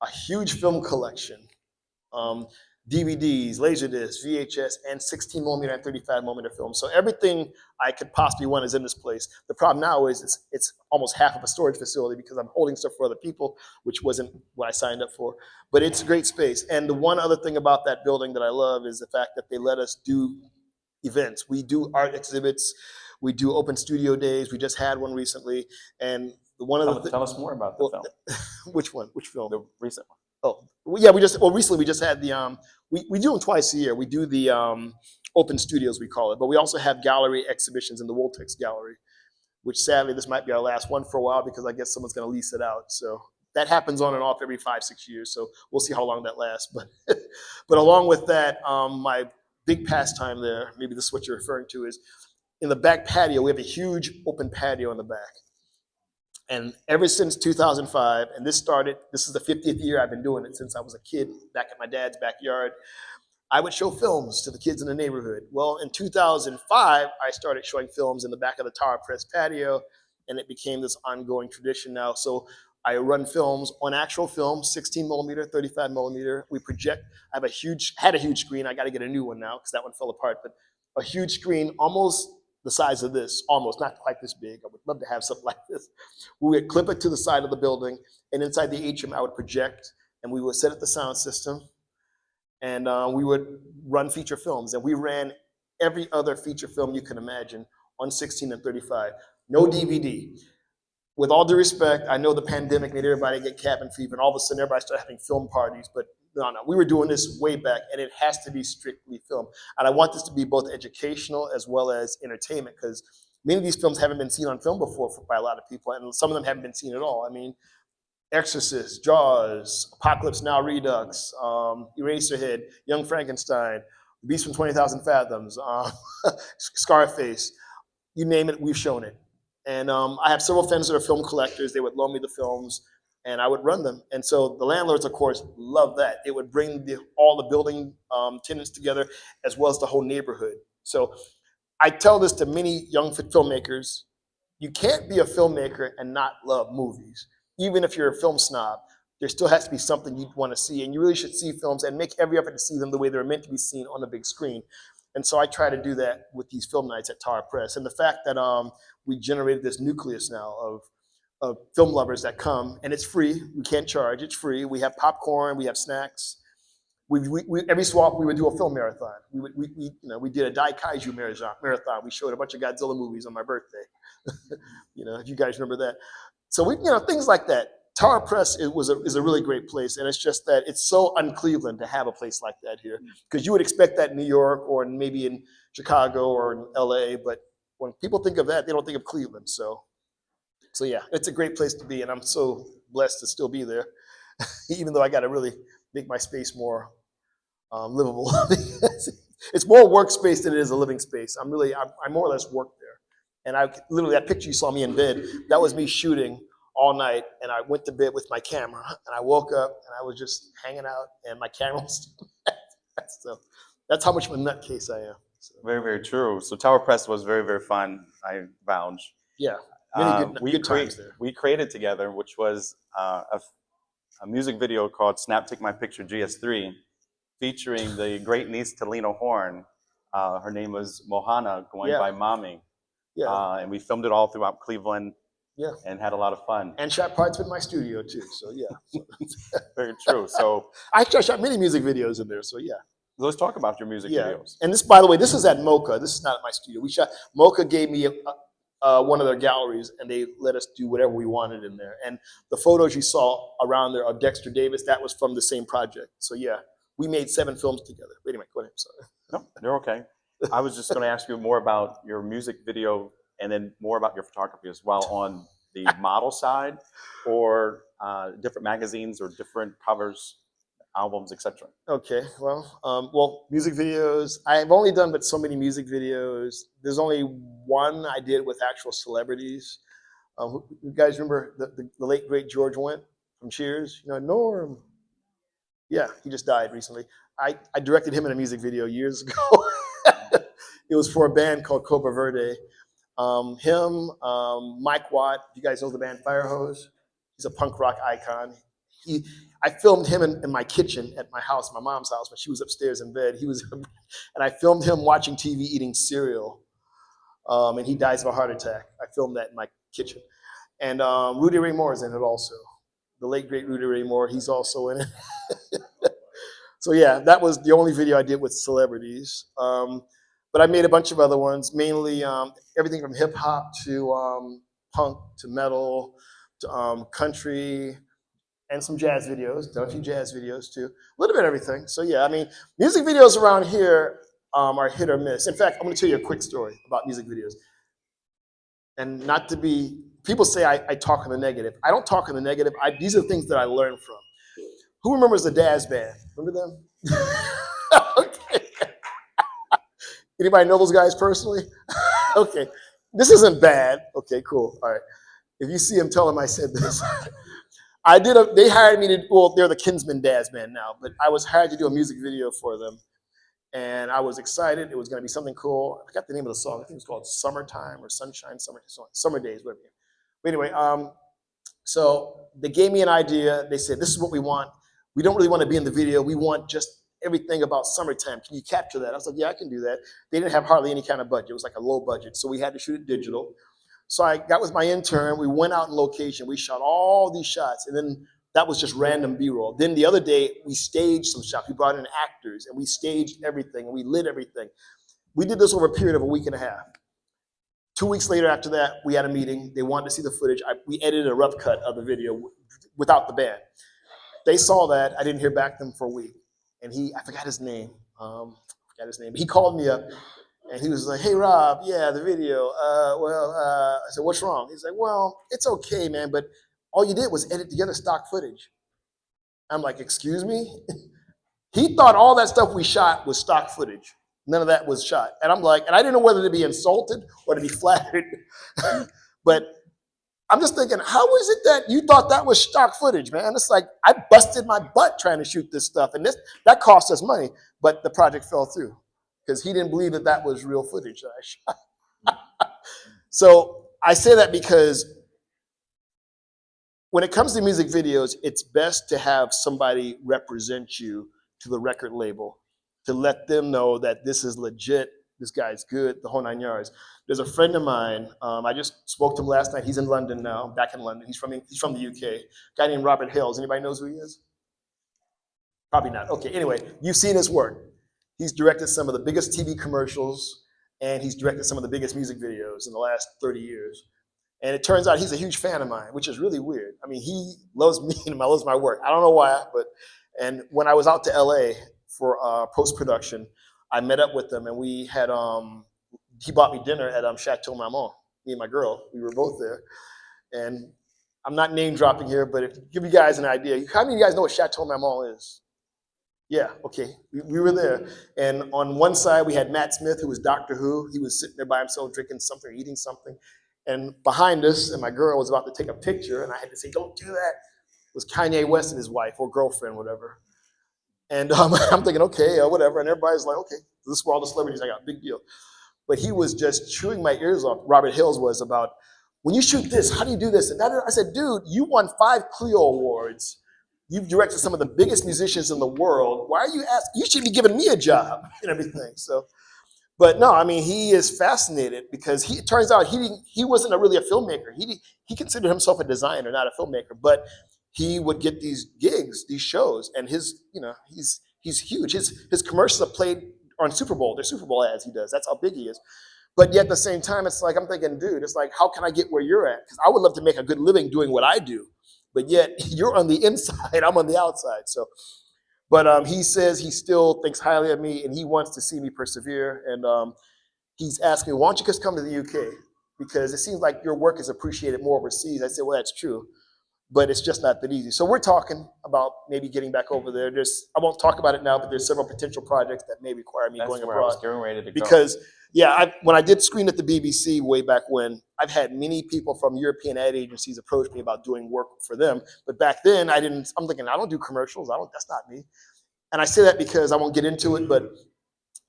a huge film collection, DVDs, Laserdiscs, VHS, and 16 millimeter and 35 millimeter film. So everything I could possibly want is in this place. The problem now is it's almost half of a storage facility because I'm holding stuff for other people, which wasn't what I signed up for. But it's a great space. And the one other thing about that building that I love is the fact that they let us do events. We do art exhibits. We do open studio days. We just had one recently. And one of the Tell us more about the film. Which one? Which film? The recent one. Oh, yeah, recently we just had we do them twice a year. We do the open studios, we call it, but we also have gallery exhibitions in the Woltex Gallery, which sadly, this might be our last one for a while because I guess someone's gonna lease it out. So that happens on and off every 5-6 years. So we'll see how long that lasts. But along with that, my big pastime there, maybe this is what you're referring to, is in the back patio, we have a huge open patio in the back. And ever since 2005, and this is the 50th year I've been doing it since I was a kid back at my dad's backyard, I would show films to the kids in the neighborhood. Well, in 2005, I started showing films in the back of the Tower Press patio, and it became this ongoing tradition now. So I run films on actual film, 16 millimeter, 35 millimeter. We project. I had a huge screen. I got to get a new one now because that one fell apart, but a huge screen, almost the size of this, almost, not quite this big. I would love to have something like this. We would clip it to the side of the building, and inside the atrium, I would project, and we would set up the sound system, and we would run feature films. And we ran every other feature film you can imagine on 16 and 35. No DVD. With all due respect, I know the pandemic made everybody get cabin fever, and all of a sudden everybody started having film parties, but no, we were doing this way back, and it has to be strictly film. And I want this to be both educational as well as entertainment, because many of these films haven't been seen on film before by a lot of people, and some of them haven't been seen at all. I mean, Exorcist, Jaws, Apocalypse Now Redux, Eraserhead, Young Frankenstein, Beast from 20,000 Fathoms, Scarface, you name it, we've shown it. And I have several friends that are film collectors. They would loan me the films, and I would run them. And so the landlords, of course, love that. It would bring all the building tenants together, as well as the whole neighborhood. So I tell this to many young filmmakers. You can't be a filmmaker and not love movies. Even if you're a film snob, there still has to be something you'd want to see. And you really should see films and make every effort to see them the way they're meant to be seen on the big screen. And so I try to do that with these film nights at Tower Press. And the fact that we generated this nucleus now of film lovers that come, and it's free. We can't charge. It's free. We have popcorn. We have snacks. Every swap we would do a film marathon. We did a Dai Kaiju marathon. We showed a bunch of Godzilla movies on my birthday. If you guys remember that. So things like that. Tower Press is a really great place, and it's just that it's so un-Cleveland to have a place like that here, because you would expect that in New York or maybe in Chicago or in LA, but when people think of that, they don't think of Cleveland. So yeah, it's a great place to be, and I'm so blessed to still be there, even though I got to really make my space more livable. It's more workspace than it is a living space. I more or less work there, and literally that picture you saw me in bed, that was me shooting all night, and I went to bed with my camera, and I woke up, and I was just hanging out, and my camera was still so that's how much of a nutcase I am. So. Very, very true. So Tower Press was very, very fun. I vouch. Yeah, many good times there. We created together, which was a music video called Snap Take My Picture GS3, featuring the great niece to Lena Horne. Her name was Mohana, going by Mommy. Yeah. And we filmed it all throughout Cleveland. Yeah. And had a lot of fun. And shot parts with my studio too. So yeah. Very true. So I shot many music videos in there. So yeah. Let's talk about your music videos. And this, by the way, this is at MLK. This is not at my studio. MLK gave me one of their galleries, and they let us do whatever we wanted in there. And the photos you saw around there of Dexter Davis, that was from the same project. So yeah, we made 7 films together. Wait a minute, go ahead. Sorry. No, you're okay. I was just going to ask you more about your music video, and then more about your photography as well on the model side, or different magazines or different covers, albums, etc. Okay, well, music videos. I've only done but so many music videos. There's only one I did with actual celebrities. You guys remember the late, great George Wendt from Cheers? You know, Norm. Yeah, he just died recently. I directed him in a music video years ago. It was for a band called Cobra Verde. Mike Watt, you guys know the band Firehose? He's a punk rock icon. I filmed him in my kitchen at my house, my mom's house, when she was upstairs in bed. And I filmed him watching TV eating cereal. And he dies of a heart attack. I filmed that in my kitchen. And Rudy Ray Moore is in it also. The late, great Rudy Ray Moore, he's also in it. So yeah, that was the only video I did with celebrities. But I made a bunch of other ones, mainly everything from hip hop to punk to metal to country and some jazz videos. Done a few jazz videos too. A little bit of everything. So yeah, I mean, music videos around here are hit or miss. In fact, I'm going to tell you a quick story about music videos. And not to be, people say I talk in the negative. I don't talk in the negative. These are things that I learned from. Who remembers the Daz Band? Remember them? Okay. Anybody know those guys personally? Okay. This isn't bad. Okay, cool. All right. If you see them, tell them I said this. They hired me to, well, they're the Kinsman Daz Band now, but I was hired to do a music video for them. And I was excited. It was going to be something cool. I forgot the name of the song. I think it was called Summertime or Sunshine, Summer Days, whatever. But anyway, so they gave me an idea. They said, this is what we want. We don't really want to be in the video. We want just everything about summertime. Can you capture that? I was like, yeah, I can do that. They didn't have hardly any kind of budget. It was like a low budget. So we had to shoot it digital. So I got with my intern. We went out in location. We shot all these shots. And then that was just random B-roll. Then the other day, we staged some shots. We brought in actors, and we staged everything, and we lit everything. We did this over a period of a week and a half. 2 weeks later after that, we had a meeting. They wanted to see the footage. We edited a rough cut of the video without the band. They saw that. I didn't hear back from them for a week. And I forgot his name. He called me up, and he was like, hey, Rob, yeah, the video. I said, what's wrong? He's like, well, it's okay, man, but all you did was edit together stock footage. I'm like, excuse me? He thought all that stuff we shot was stock footage. None of that was shot. And I'm like, and I didn't know whether to be insulted or to be flattered. But I'm just thinking, how is it that you thought that was stock footage, man? It's like, I busted my butt trying to shoot this stuff. And that cost us money, but the project fell through because he didn't believe that was real footage that I shot. So I say that because when it comes to music videos, it's best to have somebody represent you to the record label to let them know that this is legit, this guy's good, the whole 9 yards. There's a friend of mine, I just spoke to him last night. He's in London now, back in London. He's from the UK. A guy named Robert Hales. Anybody knows who he is? Probably not. Okay, anyway, you've seen his work. He's directed some of the biggest TV commercials, and he's directed some of the biggest music videos in the last 30 years. And it turns out he's a huge fan of mine, which is really weird. I mean, he loves me and loves my work. I don't know why, and when I was out to LA for post-production, I met up with him, and we had, he bought me dinner at Chateau Marmont, me and my girl. We were both there. And I'm not name dropping here, but to give you guys an idea, how many of you guys know what Chateau Marmont is? Yeah, okay, we were there. And on one side, we had Matt Smith, who was Doctor Who. He was sitting there by himself, drinking something, eating something. And behind us, and my girl was about to take a picture, and I had to say, don't do that. It was Kanye West and his wife, or girlfriend, whatever. And I'm thinking, okay, whatever. And everybody's like, okay, this is where all the celebrities I got, big deal. But he was just chewing my ears off, Robert Hills was, about, when you shoot this, how do you do this? And I said, dude, you won 5 Clio Awards. You've directed some of the biggest musicians in the world. Why are you asking? You should be giving me a job and everything. So. But no, I mean, he is fascinated because it turns out he wasn't really a filmmaker. He considered himself a designer, not a filmmaker. But he would get these gigs, these shows, and he's huge. His commercials are played on Super Bowl. They're Super Bowl ads he does. That's how big he is. But yet at the same time, it's like I'm thinking, dude, it's like, how can I get where you're at? Because I would love to make a good living doing what I do, but yet you're on the inside, I'm on the outside. So. But he says he still thinks highly of me, and he wants to see me persevere. And he's asked me, why don't you just come to the UK? Because it seems like your work is appreciated more overseas. I said, well, that's true, but it's just not that easy. So we're talking about maybe getting back over there. I won't talk about it now, but there's several potential projects that may require me going abroad. That's where I was getting ready to go. Because Yeah, when I did screen at the BBC way back when, I've had many people from European ad agencies approach me about doing work for them. But back then, I'm thinking, I don't do commercials. That's not me. And I say that because I won't get into it, but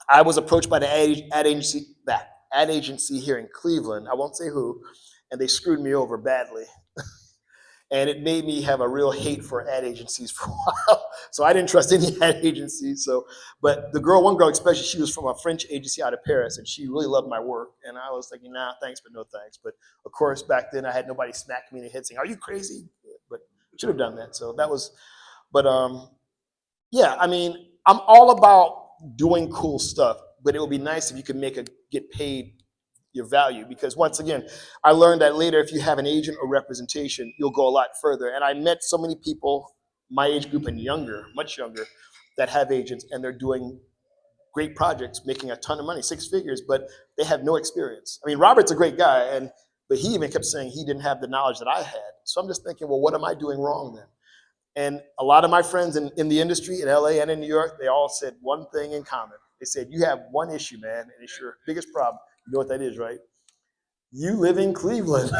I was approached by the ad agency here in Cleveland. I won't say who, and they screwed me over badly. And it made me have a real hate for ad agencies for a while. So I didn't trust any ad agencies. But one girl especially, she was from a French agency out of Paris, and she really loved my work. And I was thinking, nah, thanks, but no thanks. But of course, back then I had nobody smacking me in the head saying, "Are you crazy?" But should have done that. So that was, but yeah, I mean, I'm all about doing cool stuff, but it would be nice if you could get paid your value, because once again, I learned that later, if you have an agent or representation, you'll go a lot further. And I met so many people, my age group and younger, much younger, that have agents, and they're doing great projects, making a ton of money, 6 figures, but they have no experience. I mean, Robert's a great guy, but he even kept saying he didn't have the knowledge that I had. So I'm just thinking, well, what am I doing wrong then? And a lot of my friends in the industry in LA and in New York, they all said one thing in common. They said, you have one issue, man, and it's your biggest problem. You know what that is, right? You live in Cleveland.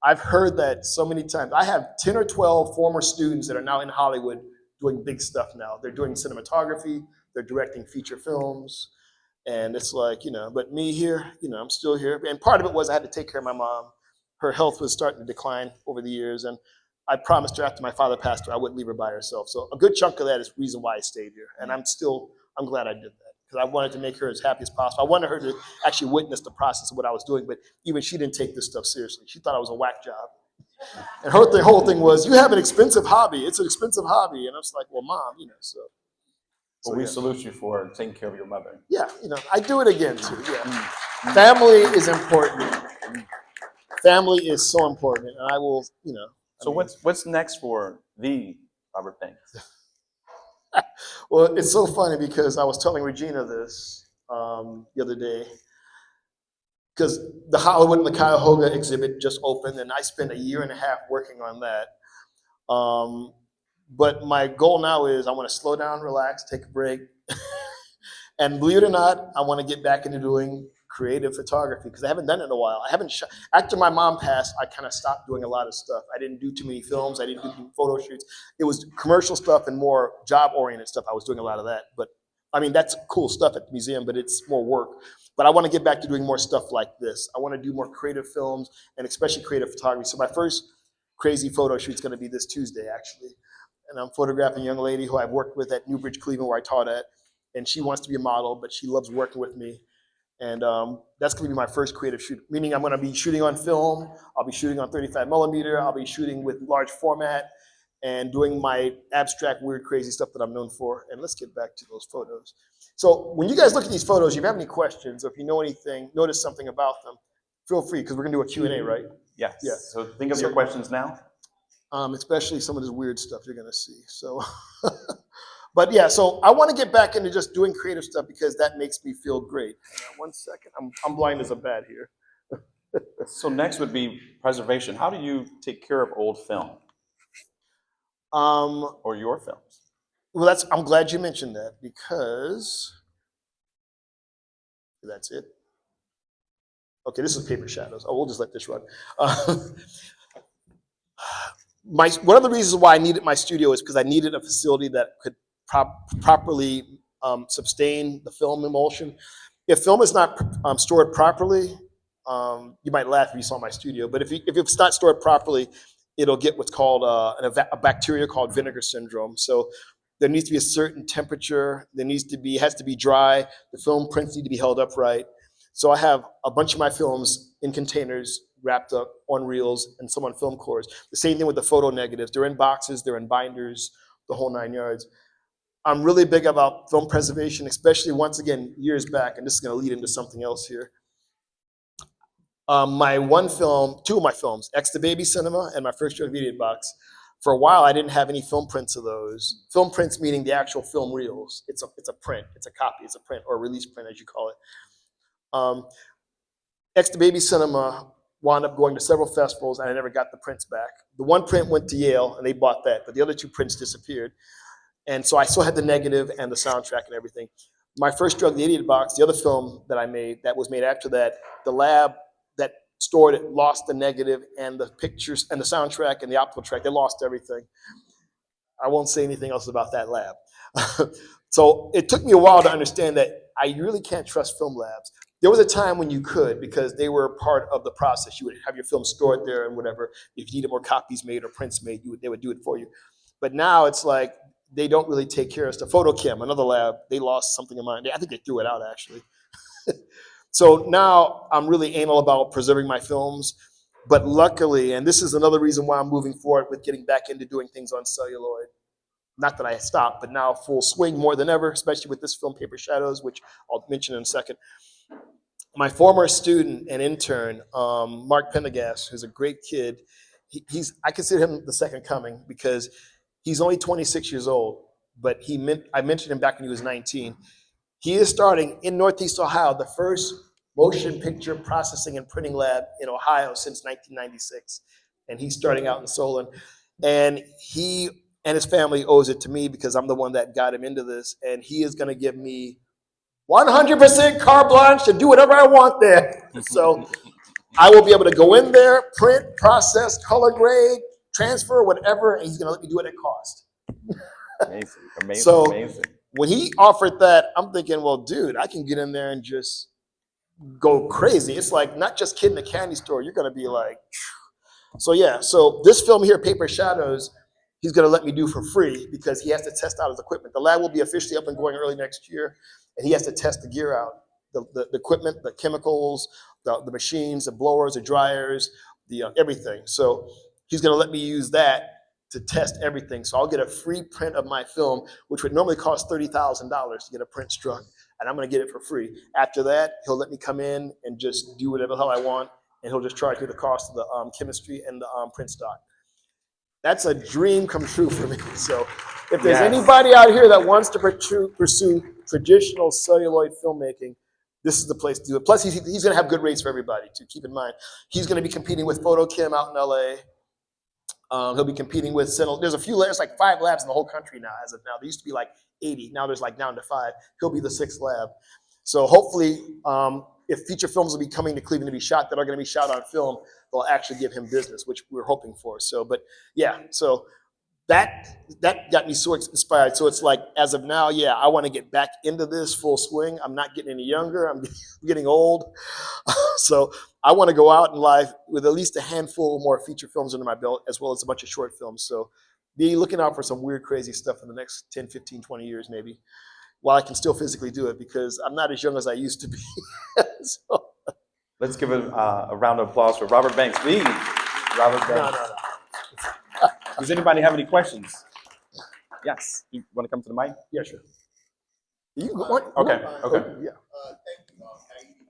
I've heard that so many times. I have 10 or 12 former students that are now in Hollywood doing big stuff now. They're doing cinematography, they're directing feature films, and it's like, but me here, I'm still here. And part of it was I had to take care of my mom. Her health was starting to decline over the years, and I promised her after my father passed away, I wouldn't leave her by herself. So a good chunk of that is the reason why I stayed here. And I'm glad I did that, because I wanted to make her as happy as possible. I wanted her to actually witness the process of what I was doing, but even she didn't take this stuff seriously. She thought I was a whack job. And the whole thing was, you have an expensive hobby. It's an expensive hobby. And I was like, well, Mom, so. Well, we salute you for taking care of your mother. Yeah, I do it again too, yeah. Family is important. Family is so important, and I will, So what's next for the Robert Banks? Well, it's so funny because I was telling Regina this the other day, because the Hollywood and the Cuyahoga exhibit just opened, and I spent a year and a half working on that. But my goal now is I want to slow down, relax, take a break. And believe it or not, I want to get back into doing creative photography, because I haven't done it in a while. After my mom passed, I kind of stopped doing a lot of stuff. I didn't do too many films. I didn't do photo shoots. It was commercial stuff and more job-oriented stuff. I was doing a lot of that. But I mean, that's cool stuff at the museum, but it's more work. But I want to get back to doing more stuff like this. I want to do more creative films, and especially creative photography. So my first crazy photo shoot is going to be this Tuesday, actually. And I'm photographing a young lady who I've worked with at Newbridge, Cleveland, where I taught at. And she wants to be a model, but she loves working with me. And that's going to be my first creative shoot, meaning I'm going to be shooting on film. I'll be shooting on 35 millimeter. I'll be shooting with large format and doing my abstract, weird, crazy stuff that I'm known for. And let's get back to those photos. So when you guys look at these photos, if you have any questions, or if you know anything, notice something about them, feel free, because we're going to do a Q&A, right? Yes. Yeah. So think of your questions now. Especially some of this weird stuff you're going to see. So, but yeah, so I want to get back into just doing creative stuff, because that makes me feel great. 1 second, I'm blind as a bat here. So next would be preservation. How do you take care of old film? Or your films? Well, I'm glad you mentioned that, because that's it. Okay, this is paper shadows. Oh, we'll just let this run. One of the reasons why I needed my studio is because I needed a facility that could properly sustain the film emulsion. If film is not stored properly, you might laugh if you saw my studio, but if it's not stored properly, it'll get what's called a bacteria called vinegar syndrome. So there needs to be a certain temperature. It has to be dry. The film prints need to be held upright. So I have a bunch of my films in containers, wrapped up on reels, and some on film cores. The same thing with the photo negatives. They're in boxes, they're in binders, the whole 9 yards. I'm really big about film preservation, especially once again, years back, and this is going to lead into something else here. Two of my films, X the Baby Cinema and my first Joe Immediate box, for a while I didn't have any film prints of those. Film prints meaning the actual film reels. It's a print, it's a copy, it's a print, or a release print as you call it. X the Baby Cinema wound up going to several festivals, and I never got the prints back. The one print went to Yale, and they bought that, but the other 2 prints disappeared. And so I still had the negative and the soundtrack and everything. My first drug, the Idiot Box, the other film that I made that was made after that, the lab that stored it lost the negative and the pictures and the soundtrack and the optical track. They lost everything. I won't say anything else about that lab. So it took me a while to understand that I really can't trust film labs. There was a time when you could, because they were part of the process. You would have your film stored there and whatever. If you needed more copies made or prints made, they would do it for you. But now it's like they don't really take care of stuff. Photochem, another lab, they lost something of mine. I think they threw it out, actually. So now I'm really anal about preserving my films. But luckily, and this is another reason why I'm moving forward with getting back into doing things on celluloid. Not that I stopped, but now full swing more than ever, especially with this film, Paper Shadows, which I'll mention in a second. My former student and intern, Mark Pendergast, who's a great kid, I consider him the second coming because he's only 26 years old, but I mentioned him back when he was 19. He is starting in Northeast Ohio, the first motion picture processing and printing lab in Ohio since 1996. And he's starting out in Solon. And he and his family owes it to me because I'm the one that got him into this. And he is going to give me 100% carte blanche to do whatever I want there. So I will be able to go in there, print, process, color grade, transfer, whatever, and he's going to let me do it at cost. Amazing, So amazing. When he offered that, I'm thinking, well, dude, I can get in there and just go crazy. It's like not just kid in a candy store. You're going to be like, phew. So yeah. So this film here, Paper Shadows, he's going to let me do for free because he has to test out his equipment. The lab will be officially up and going early next year, and he has to test the gear out, the equipment, the chemicals, the machines, the blowers, the dryers, the everything. So he's going to let me use that to test everything. So I'll get a free print of my film, which would normally cost $30,000 to get a print struck, and I'm going to get it for free. After that, he'll let me come in and just do whatever the hell I want, and he'll just charge me the cost of the chemistry and the print stock. That's a dream come true for me. So if there's anybody out here that wants to pursue traditional celluloid filmmaking, this is the place to do it. Plus, he's going to have good rates for everybody, too. Keep in mind, he's going to be competing with Photochem out in LA. He'll be competing with there's a few labs, like 5 labs in the whole country now as of now. There used to be like 80. Now there's like down to 5. He'll be the 6th lab. So hopefully, if feature films will be coming to Cleveland to be shot that are going to be shot on film, they'll actually give him business, which we're hoping for. So, but yeah, so that got me so inspired. So it's like, as of now, yeah, I want to get back into this full swing. I'm not getting any younger. I'm getting old. So I want to go out in life with at least a handful more feature films under my belt, as well as a bunch of short films. So be looking out for some weird, crazy stuff in the next 10, 15, 20 years, maybe, while I can still physically do it, because I'm not as young as I used to be. So. Let's give a round of applause for Robert Banks. Please, Robert Banks. No. Does anybody have any questions? Yes. You want to come to the mic? Yeah, sure. You go. Okay. Yeah. Thank you, Kaidi.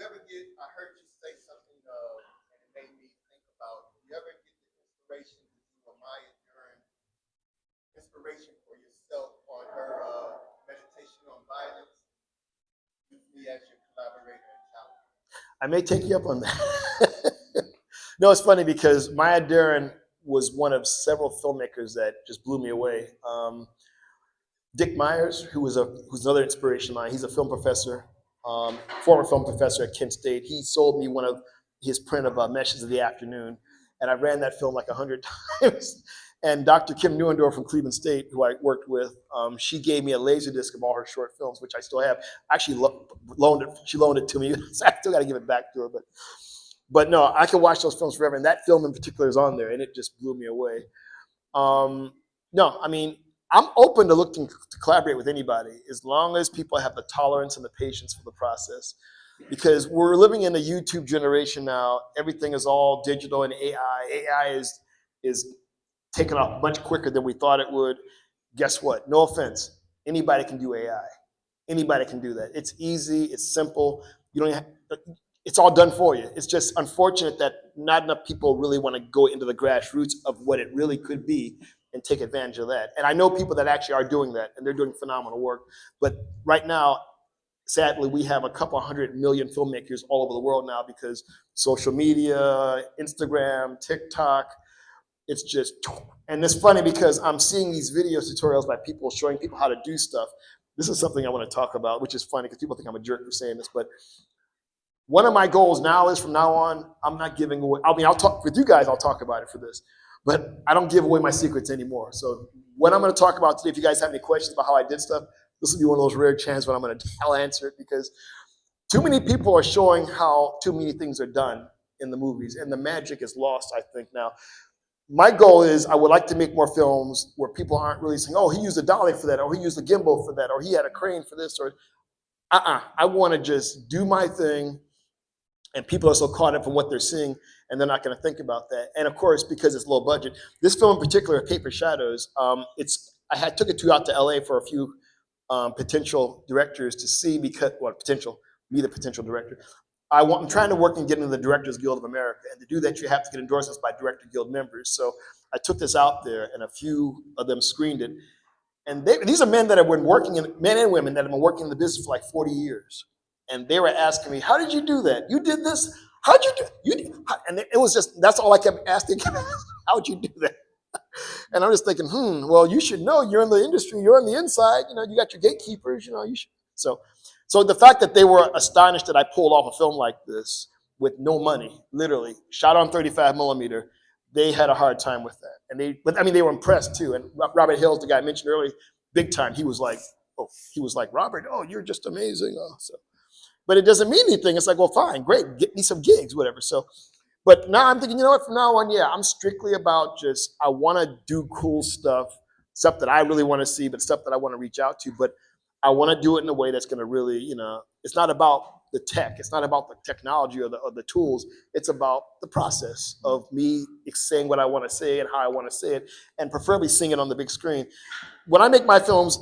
You ever get, I heard you say something, and it made me think about, you ever get the inspiration to do a Maya Deren inspiration for yourself on her meditation on violence? Use me as your collaborator and challenge. I may take you up on that. No, it's funny because Maya Deren was one of several filmmakers that just blew me away. Dick Myers, who's another inspiration of mine. He's a film professor, former film professor at Kent State. He sold me one of his print of Meshes of the Afternoon, and I ran that film like 100 times. And Dr. Kim Neuendorf from Cleveland State, who I worked with, she gave me a laser disc of all her short films, which I still have. Actually, loaned it. She loaned it to me. So I still got to give it back to her, but no, I can watch those films forever. And that film in particular is on there, and it just blew me away. No, I mean, I'm open to looking to collaborate with anybody as long as people have the tolerance and the patience for the process. Because we're living in a YouTube generation now. Everything is all digital and AI. AI is taking off much quicker than we thought it would. Guess what? No offense. Anybody can do AI. Anybody can do that. It's easy. It's simple. You don't have, it's all done for you. It's just unfortunate that not enough people really want to go into the grassroots of what it really could be and take advantage of that. And I know people that actually are doing that, and they're doing phenomenal work. But right now, sadly, we have a couple 100 million filmmakers all over the world now because social media, Instagram, TikTok, it's just, and it's funny because I'm seeing these video tutorials by people showing people how to do stuff. this is something I want to talk about, which is funny because people think I'm a jerk for saying this, but one of my goals now is from now on, I'm not giving away, I mean, I'll talk with you guys, I'll talk about it for this, but I don't give away my secrets anymore. So what I'm going to talk about today, if you guys have any questions about how I did stuff, this will be one of those rare chances when I'm going to answer it, because too many people are showing how too many things are done in the movies, and the magic is lost, I think, now. My goal is I would like to make more films where people aren't really saying, oh, he used a dolly for that, or he used a gimbal for that, or he had a crane for this, or I want to just do my thing, and people are so caught up in what they're seeing, and they're not going to think about that. And of course, because it's low budget, this film in particular, Paper Shadows, took it out to LA for a few potential directors to see, because, well, me the potential director. I'm trying to work and get into the Directors Guild of America, and to do that, you have to get endorsements by Director Guild members. So I took this out there, and a few of them screened it. And these are men that have been working men and women that have been working in the business for like 40 years. And they were asking me, how did you do that? You did this? How'd you do and it was just, that's all I kept asking. How'd you do that? And I'm just thinking, well, you should know, you're in the industry, you're on the inside, you got your gatekeepers, you should. So the fact that they were astonished that I pulled off a film like this with no money, literally, shot on 35 millimeter, they had a hard time with that. And they were impressed too. And Robert Hill's, the guy I mentioned earlier, big time, he was like, Robert, you're just amazing. But it doesn't mean anything. It's like, well, fine, great, get me some gigs, whatever. So, but now I'm thinking, you know what, from now on, I'm strictly about just, I want to do cool stuff that I really want to see, but stuff that I want to reach out to. But I want to do it in a way that's going to really, it's not about the tech. It's not about the technology or the tools. It's about the process of me saying what I want to say and how I want to say it, and preferably seeing it on the big screen. When I make my films,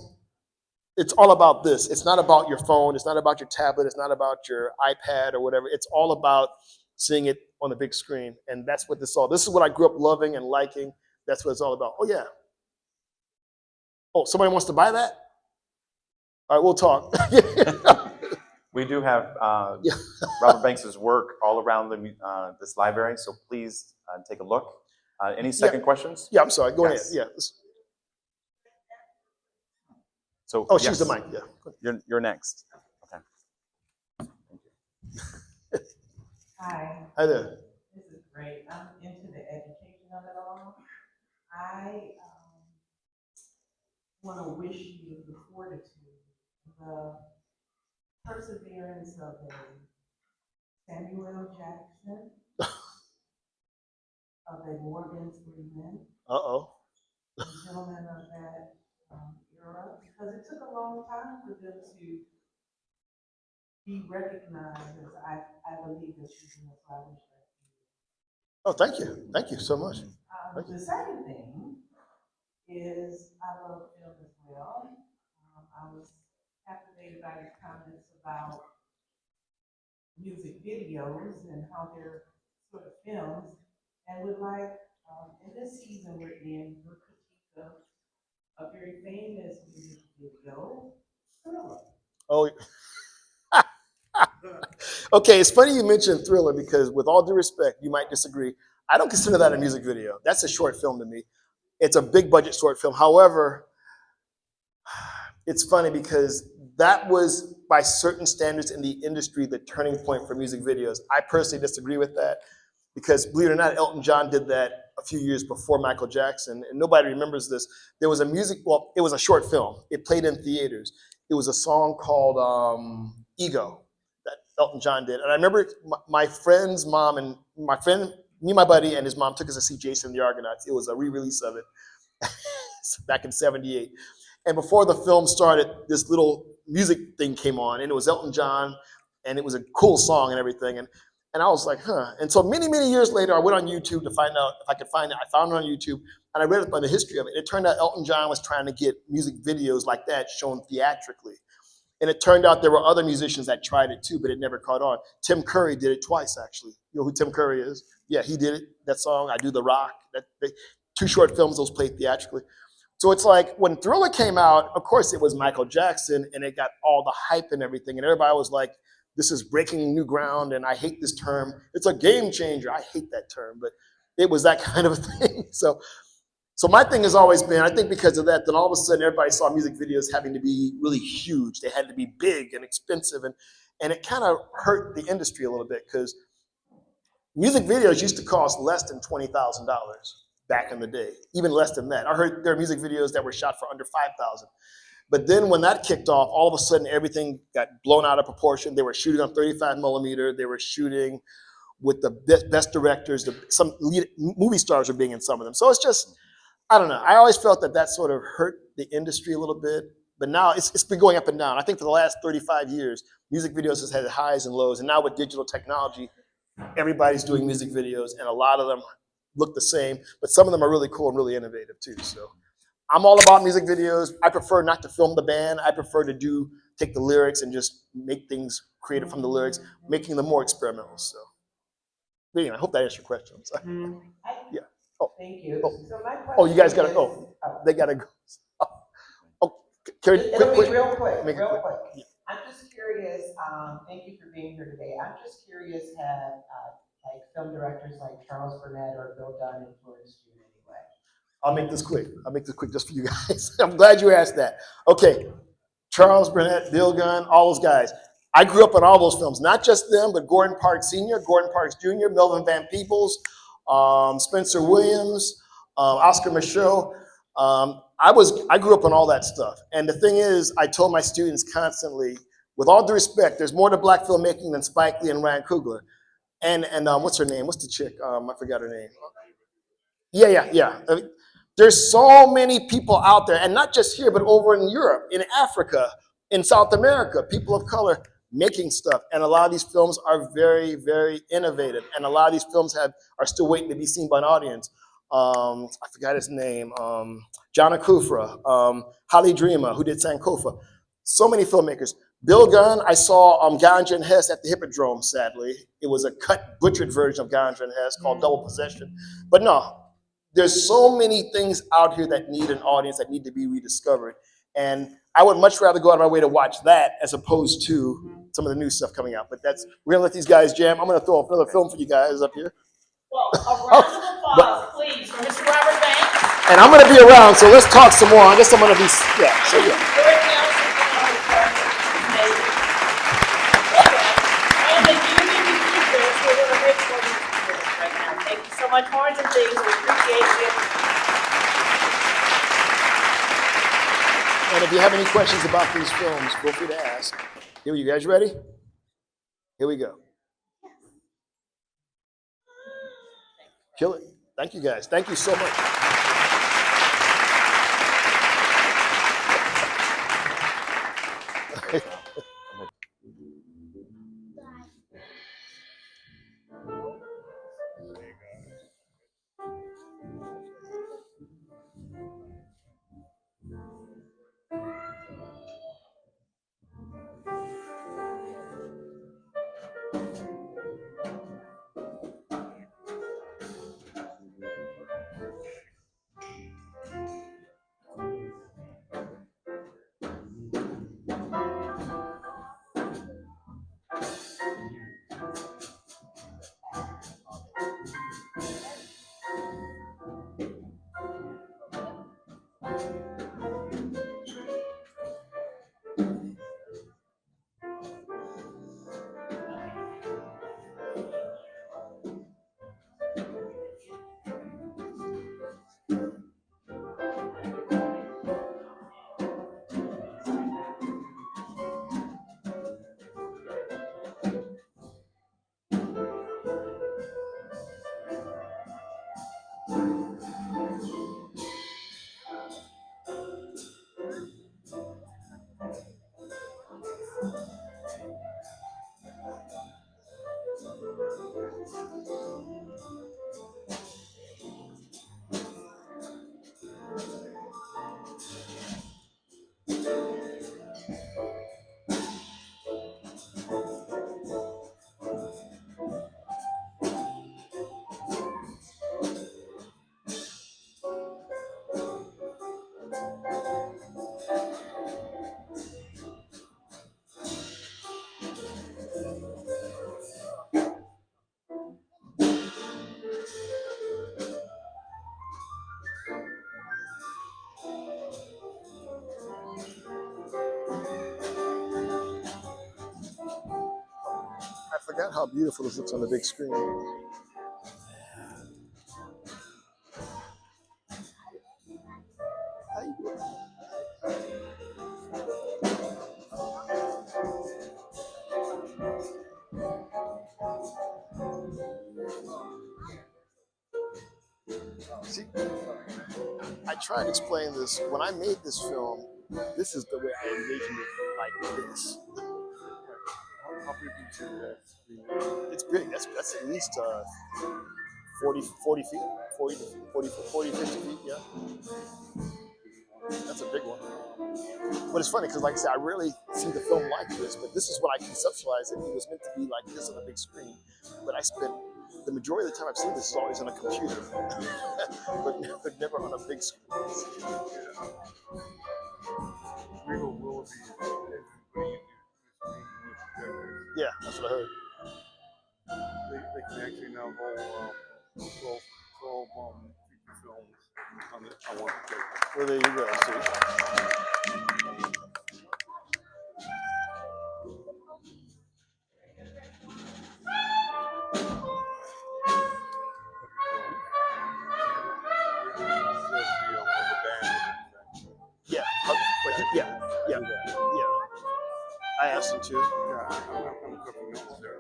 it's all about this. It's not about your phone. It's not about your tablet. It's not about your iPad or whatever. It's all about seeing it on the big screen. And that's what this is what I grew up loving and liking. That's what it's all about. Oh, yeah. Oh, somebody wants to buy that? All right, we'll talk. We do have Robert Banks's work all around this library, so please take a look. Any second questions? Yeah, I'm sorry. Go Yes. ahead. Yeah. So, Oh, she's yes, the mic. Yeah. You're next. Okay. Hi, Hi there. this is great. I'm into the education of it all. I want to wish you the fortitude, the perseverance of a Samuel Jackson, of a Morgan Freeman, Uh-oh. a gentleman of that era, because it took a long time for them to be recognized as I believe that she's in the flowers. Oh, thank you. Thank you so much. Thank you. The second thing is I love film as well. I was captivated by your comments about music videos and how they're sort of films, and would like, in this season we're in, your critique of a very famous music video, Thriller. Oh, okay. It's funny you mentioned Thriller, because with all due respect, you might disagree. I don't consider that a music video. That's a short film to me. It's a big budget short film. However, it's funny because that was, by certain standards in the industry, the turning point for music videos. I personally disagree with that, because believe it or not, Elton John did that a few years before Michael Jackson, and nobody remembers this. There was it was a short film. It played in theaters. It was a song called Ego that Elton John did. And I remember my friend's mom and my buddy and his mom took us to see Jason and the Argonauts. It was a re-release of it back in '78. And before the film started, this little music thing came on, and it was Elton John, and it was a cool song and everything. And I was like, huh. And so many, many years later, I went on YouTube to find out if I could find it. I found it on YouTube, and I read up on the history of it. It turned out Elton John was trying to get music videos like that shown theatrically. And it turned out there were other musicians that tried it too, but it never caught on. Tim Curry did it twice, actually. You know who Tim Curry is? Yeah, he did it. That song, I Do the Rock. Two short films, those played theatrically. So it's like when Thriller came out, of course it was Michael Jackson, and it got all the hype and everything, and everybody was like, this is breaking new ground, and I hate this term. It's a game changer. I hate that term, but it was that kind of a thing. So So my thing has always been, I think because of that, then all of a sudden everybody saw music videos having to be really huge. They had to be big and expensive, and it kind of hurt the industry a little bit because music videos used to cost less than $20,000 back in the day, even less than that. I heard there are music videos that were shot for under $5,000. But then when that kicked off, all of a sudden everything got blown out of proportion. They were shooting on 35 millimeter. They were shooting with the best directors. Some lead movie stars were being in some of them. So it's just, I don't know. I always felt that sort of hurt the industry a little bit. But now it's been going up and down. I think for the last 35 years, music videos has had highs and lows. And now with digital technology, everybody's doing music videos, and a lot of them look the same, but some of them are really cool and really innovative too. So I'm all about music videos. I prefer not to film the band. I prefer to take the lyrics and just make things creative from the lyrics, making them more experimental. So anyway, I hope that answers your question. I'm sorry. Yeah. Oh, Thank you. oh. So my question Oh, you guys gotta, they gotta go. Oh, Carrie, It'll quick. be real quick, Make it real quick. quick. Yeah. I'm just curious, thank you for being here today. I'm just curious, have like film directors like Charles Burnett or Bill Dunn influenced you in any way? I'll make this quick just for you guys. I'm glad you asked that. Okay, Charles Burnett, Bill Gunn, all those guys. I grew up on all those films, not just them, but Gordon Parks Sr., Gordon Parks Jr., Melvin Van Peebles, Spencer Williams, Oscar Micheaux. I grew up on all that stuff. And the thing is, I told my students constantly, with all due respect, there's more to black filmmaking than Spike Lee and Ryan Coogler. And what's her name? What's the chick? I forgot her name. Yeah. There's so many people out there, and not just here, but over in Europe, in Africa, in South America, people of color making stuff. And a lot of these films are very, very innovative. And a lot of these films are still waiting to be seen by an audience. I forgot his name. John Akufra, Holly Dreamer, who did Sankofa. So many filmmakers. Bill Gunn, I saw Ganja and Hess at the Hippodrome, sadly. It was a cut, butchered version of Ganja and Hess called Double Possession. But no, there's so many things out here that need an audience, that need to be rediscovered. And I would much rather go out of my way to watch that as opposed to some of the new stuff coming out. But we're gonna let these guys jam. I'm gonna throw up another film for you guys up here. Well, a round of applause, please, for Mr. Robert Banks. And I'm gonna be around, so let's talk some more. I guess I'm gonna be, yeah. And the union teachers who are going to make for these students right now. Thank you so much, Horns and Things. We appreciate you. And if you have any questions about these films, feel free to ask. Here, you guys ready? Here we go. Kill it. Thank you guys. Thank you so much. forgot how beautiful this looks on the big screen. How you doing? See, I try to explain this. When I made this film, this is the way I envisioned it, like this. How big is that? It's big. That's at least 40 feet, 40, 50 feet, yeah. That's a big one. But it's funny because, like I said, I rarely see the film like this, but this is what I conceptualized it. It was meant to be like this on a big screen. But I spent the majority of the time I've seen this is always on a computer, but never on a big screen. Real will be Yeah, that's what I heard. they can actually now hold 12 feature films on one plate. Well, there you go. See. Yeah, yeah. I asked him to. Yeah, I'm cooking notes there.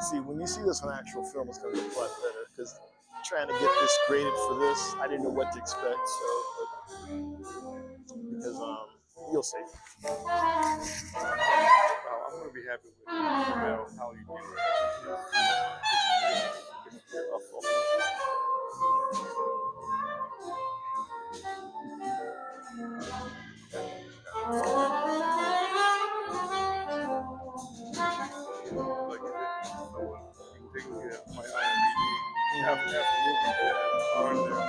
See, when you see this on actual film, it's going to look a lot better because trying to get this graded for this, I didn't know what to expect. So, because you'll see. Well, I'm going to be happy with no matter how you do it. My IMDb, half the movies that are on there, and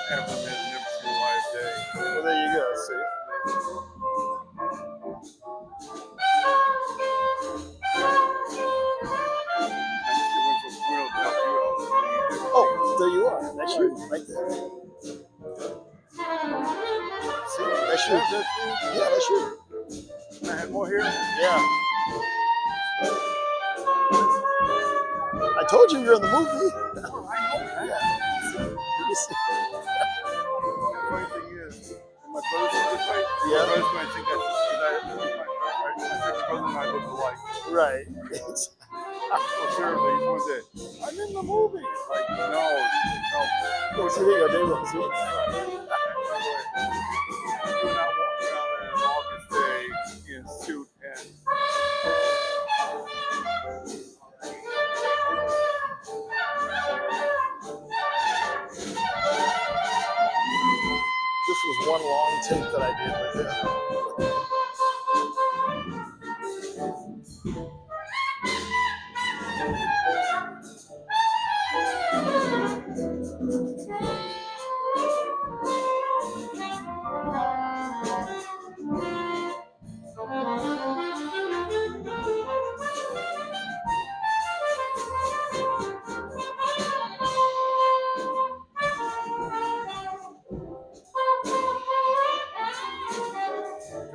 half of them has never seen a live day. Well, there you go. See. Oh, there you are. That's you, right there. See, that's you. Yeah, that's you. I had more here. Yeah. I told you you're in the movie. Oh, I know that. Yeah. You see. The funny thing is, my brother's this way. Yeah. My brother's going to think that's because my brother and I look alike. Right. So seriously, one day, I'm in the movie. Like, no. Oh, see, there you go. There you go. See? We're not walking around there on August day in suit and. This was one long take that I did with him.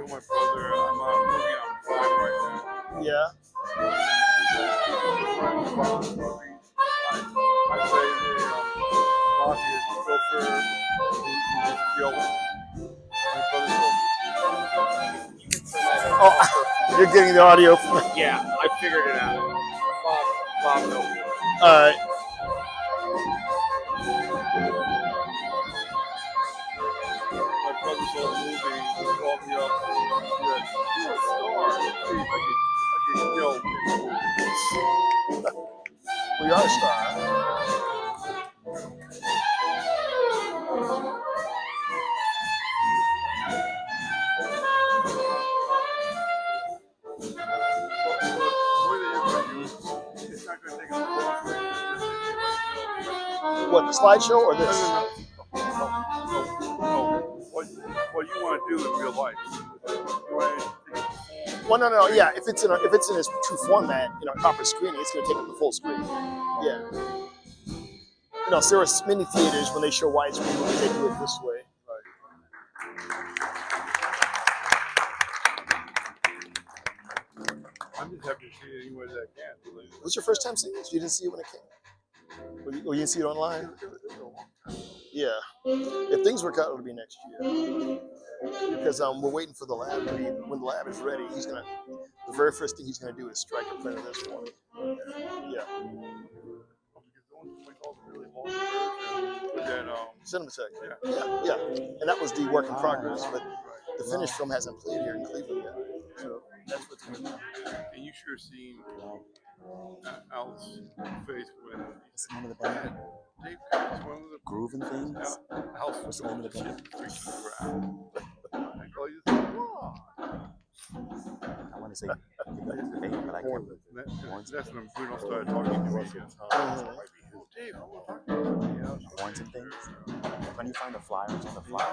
My brother, I'm on a movie on 5 right now. Yeah. I play the mafia chauffeur who was killed. My brother's Oh, you're getting the audio. yeah, I figured it out. Bob knows it. All right. My brother's old movie called me up and said, "You're a star. See if I get killed." We are a star. What, the slideshow or this? No. What you want to do in real life? Well, no. Yeah, if it's in its true format in our proper screening, it's going to take up the full screen. Yeah. You know, so there are many theaters when they show widescreen, they take it this way. Right. have to see it anywhere that I can. What's your first time seeing this? You didn't see it when it came? Or you didn't see it online? Yeah. If things work out, it'll be next year. Because we're waiting for the lab to be, when the lab is ready, the very first thing he's gonna do is strike a print of this for me. Yeah. Cinematech. Yeah. And that was the work in progress, but the finished film hasn't played here in Cleveland yet. So that's what's gonna be. And you sure seen Al's face when What's the name of the band? Dave Cox, one of the Grooving Things? House What's the name of the band? freaking around. I go, you I want to say Dave, but I can't. that's when we don't start talking to each other. Dave, I want to talk to you. Horns and Things? When you find the flyers on the flyer?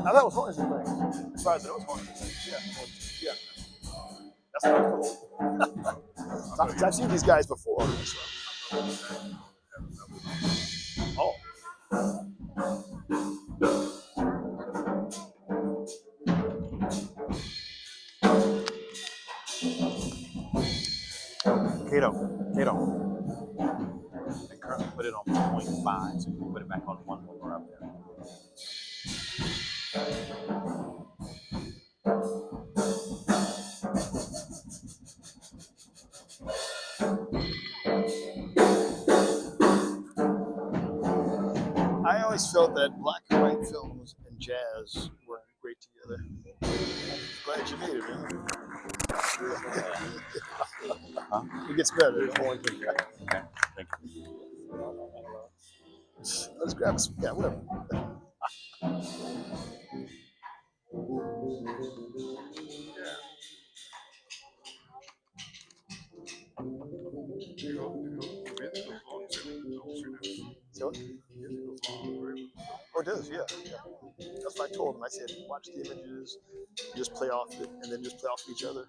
I thought it was Horns and Things. As far as I know, it was Horns and Things. Yeah. That's what I thought. I've seen these guys before. So. Oh. Kato. And currently put it on 0.5, so you can put it back on 1 when we're up there. I always felt that black and white films and jazz work great together. Glad you made it, man. It gets better. Okay, thank you. Let's grab some. Yeah, whatever. So, oh, it does, yeah. That's what I told him. I said, watch the images, just play off it, and then just play off each other.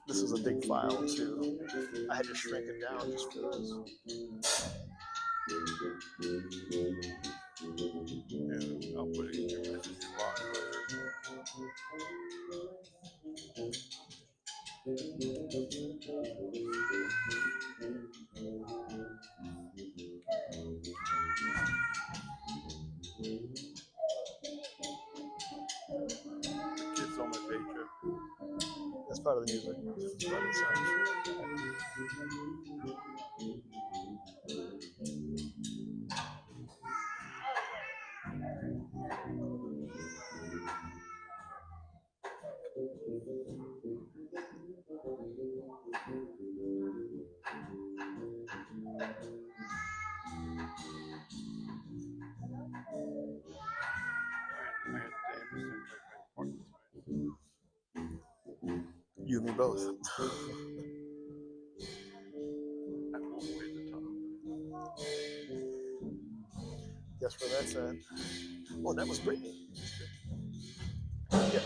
This is a big file too. I had to shrink it down just for this. I'll put it in your message box later. Kids on my paycheck. That's part of the music. That's part of the soundtrack. You and me both. Guess where that's at? Oh, that was Brittany. Yeah.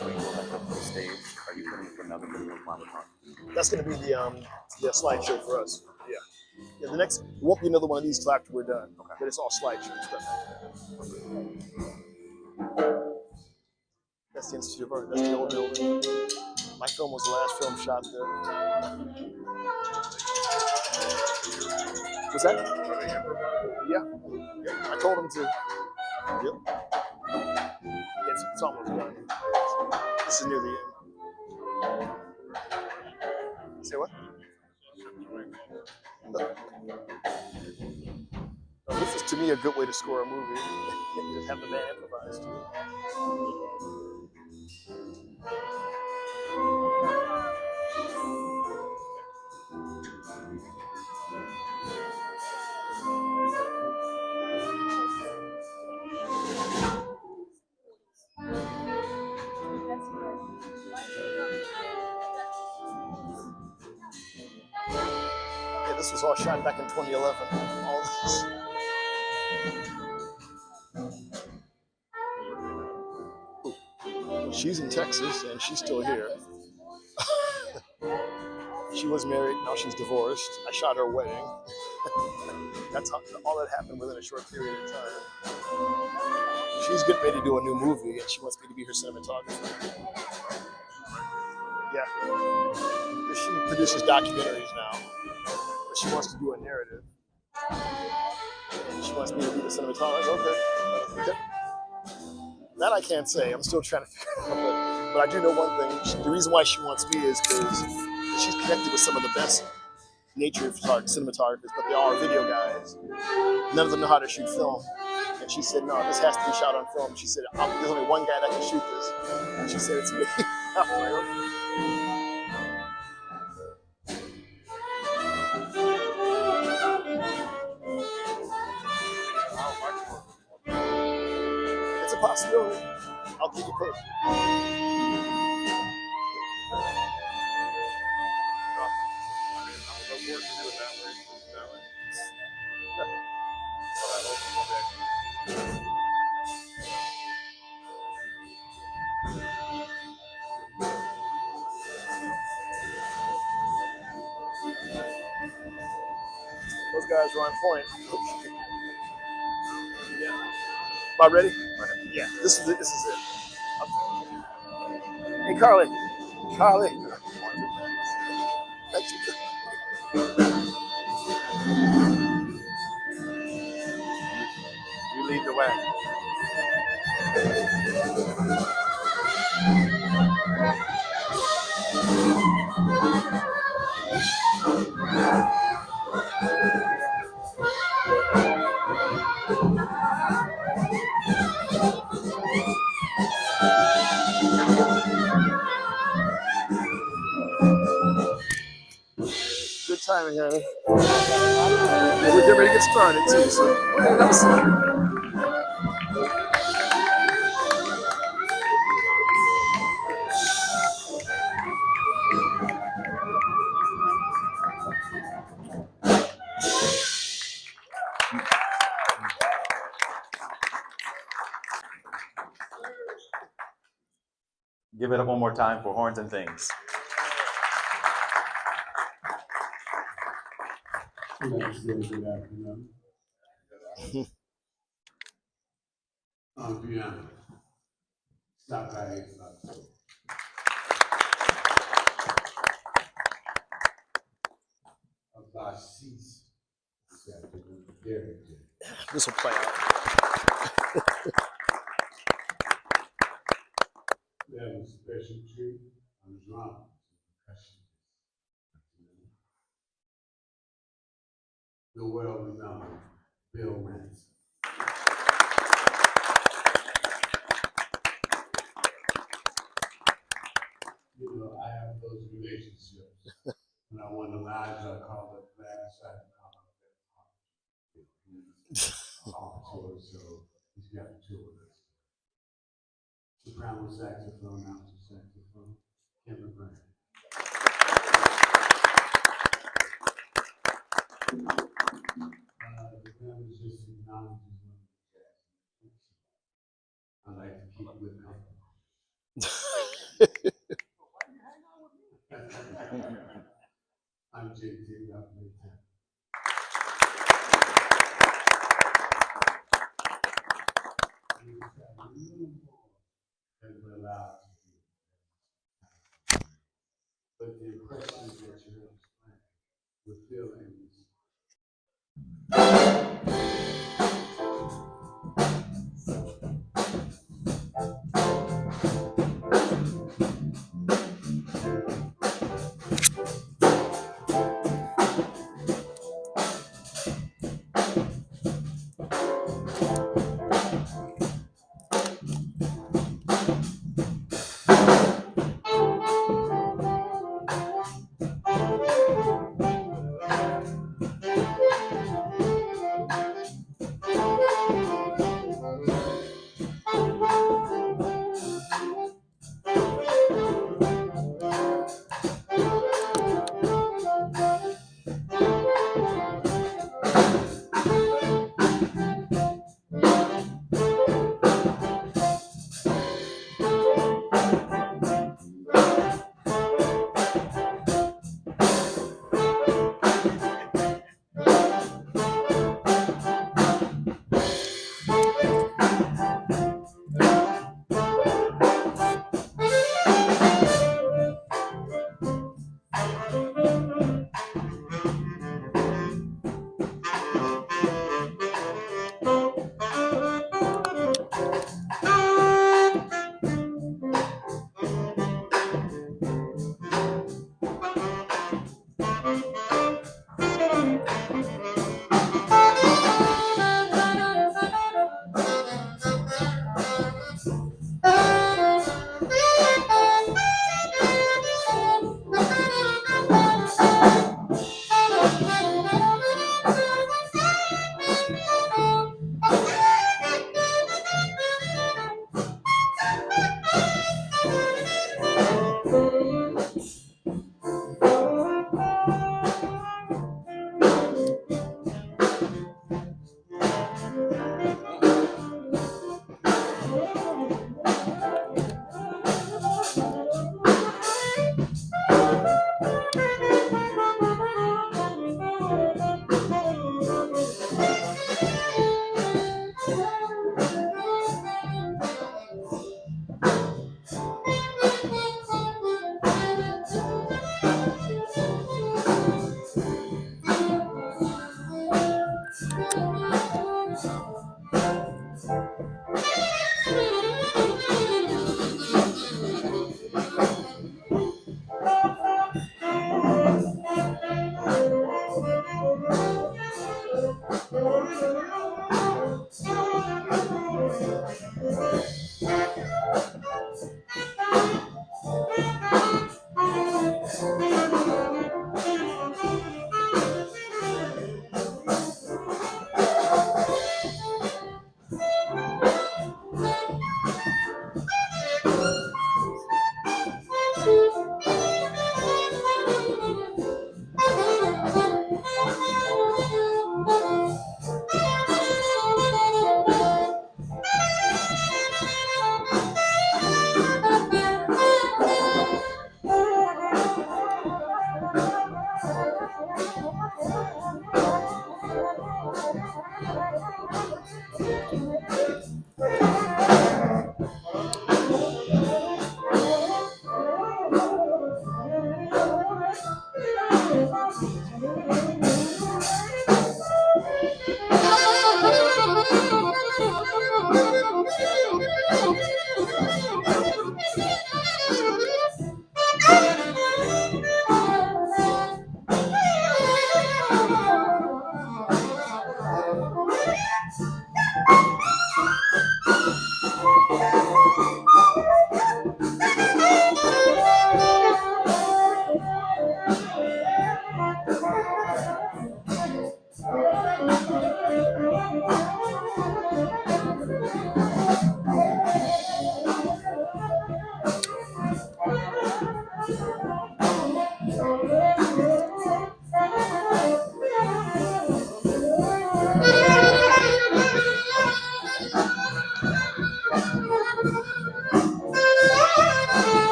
When you go back up to the stage, are you putting up another video while we're talking? That's going to be the slideshow for us. Yeah. The next won't be another one of these till after we're done. Okay. But it's all slideshow stuff. That's the Institute of Art. That's the old building. My film was the last film shot there. What's that? Yeah. I told him to. Yep. It's almost done. This is near the end. Say what? This is to me a good way to score a movie. Just have the band improvise too. Yeah, this was all shot back in 2011. All this. She's in Texas and she's still here. She was married, now she's divorced. I shot her wedding. That's all that happened within a short period of time. She's getting ready to do a new movie, and she wants me to be her cinematographer. Yeah. She produces documentaries now, but she wants to do a narrative. And she wants me to be the cinematographer. Okay. That I can't say. I'm still trying to figure it out. But I do know one thing. The reason why she wants me is because she's connected with some of the best nature cinematographers, but they all are video guys. None of them know how to shoot film. And she said, no, this has to be shot on film. She said, there's only one guy that can shoot this. And she said, it's me. I was like, okay. It's a possibility. I'll keep you posted. Those guys are on point. Yeah. Am I ready? Yeah. This is it. This is it. Hey, Carly. Carly. Thank you. You lead the way. Good timing, honey. And we're getting ready to get started, too. So, that was Give it up one more time for Horns and Things. Good afternoon. To be honest, stop by here about six this afternoon. Very good. this will play out. We have a special treat on drums and percussion. The world-renowned Bill Ransom. You know, I have those relationships. When I won the Lions, I called it glass, I call it so he's got the two of us. Soprano saxophone, alto saxophone, Kimber Brand. The band is just acknowledges one of the jazz. I like to keep with company. I'm JT, I'm Midtown. Than we're allowed to do. But the impression that you have with feelings.